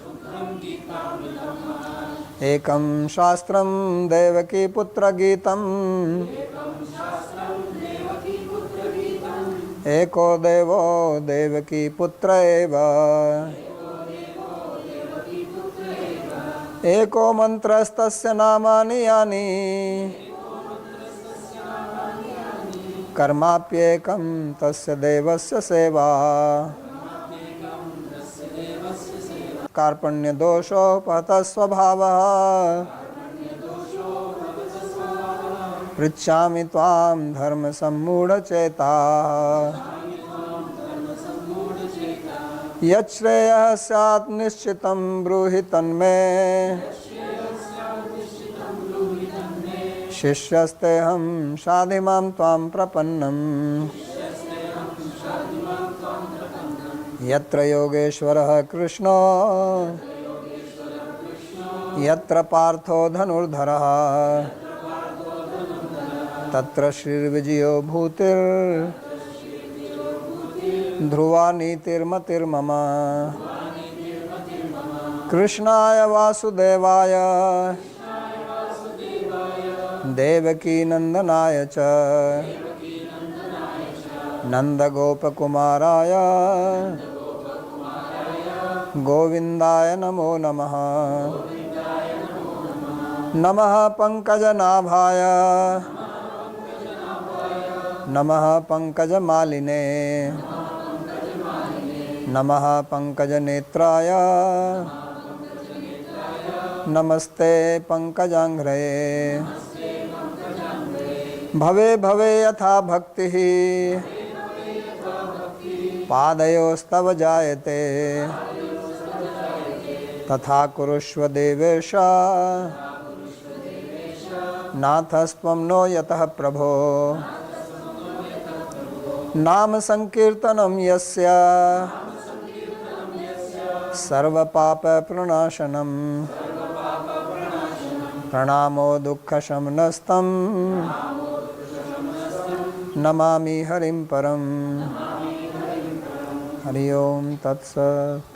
एकं शास्त्रं देवकी पुत्र गीतम् एको देवो देवकी पुत्र एव एको मंत्रस्तस्य नामानि यानि कर्माप्येकं तस्य देवस्य सेवा कार्पण्य दोषोपहतः स्वभावः पृच्छामि त्वां धर्म सम्मूढचेता यच्छ्रेयः स्यात् निश्चितं ब्रूहि तन्मे शिष्यस्तेऽहं शाधिमां त्वां प्रपन्नम् यत्र योगेश्वरः कृष्णो यत्र पार्थो धनुर्धरः तत्र श्रीर्विजयो भूतिर् ध्रुवा नीतिर्मतिर्मम कृष्णाय वासुदेवाय देवकी नंदनाय च नंदगोपकुमाराय गोविंदाय नमो नमः नमः पंकजनाभाय नमः पंकजमालिने नमः पंकजनेत्राय नमस्ते पंकजांघ्रये भवे भवे यथा भक्तिः पादयोस्तव जायते तथा कुरुष्व देवेश नाथस्त्वं नो यतः प्रभो नाम संकीर्तनं यस्य सर्वपापप्रणाशनं प्रणामो दुःखशमनस्तं नमामि हरिं परं हरि ओम तत्सत्।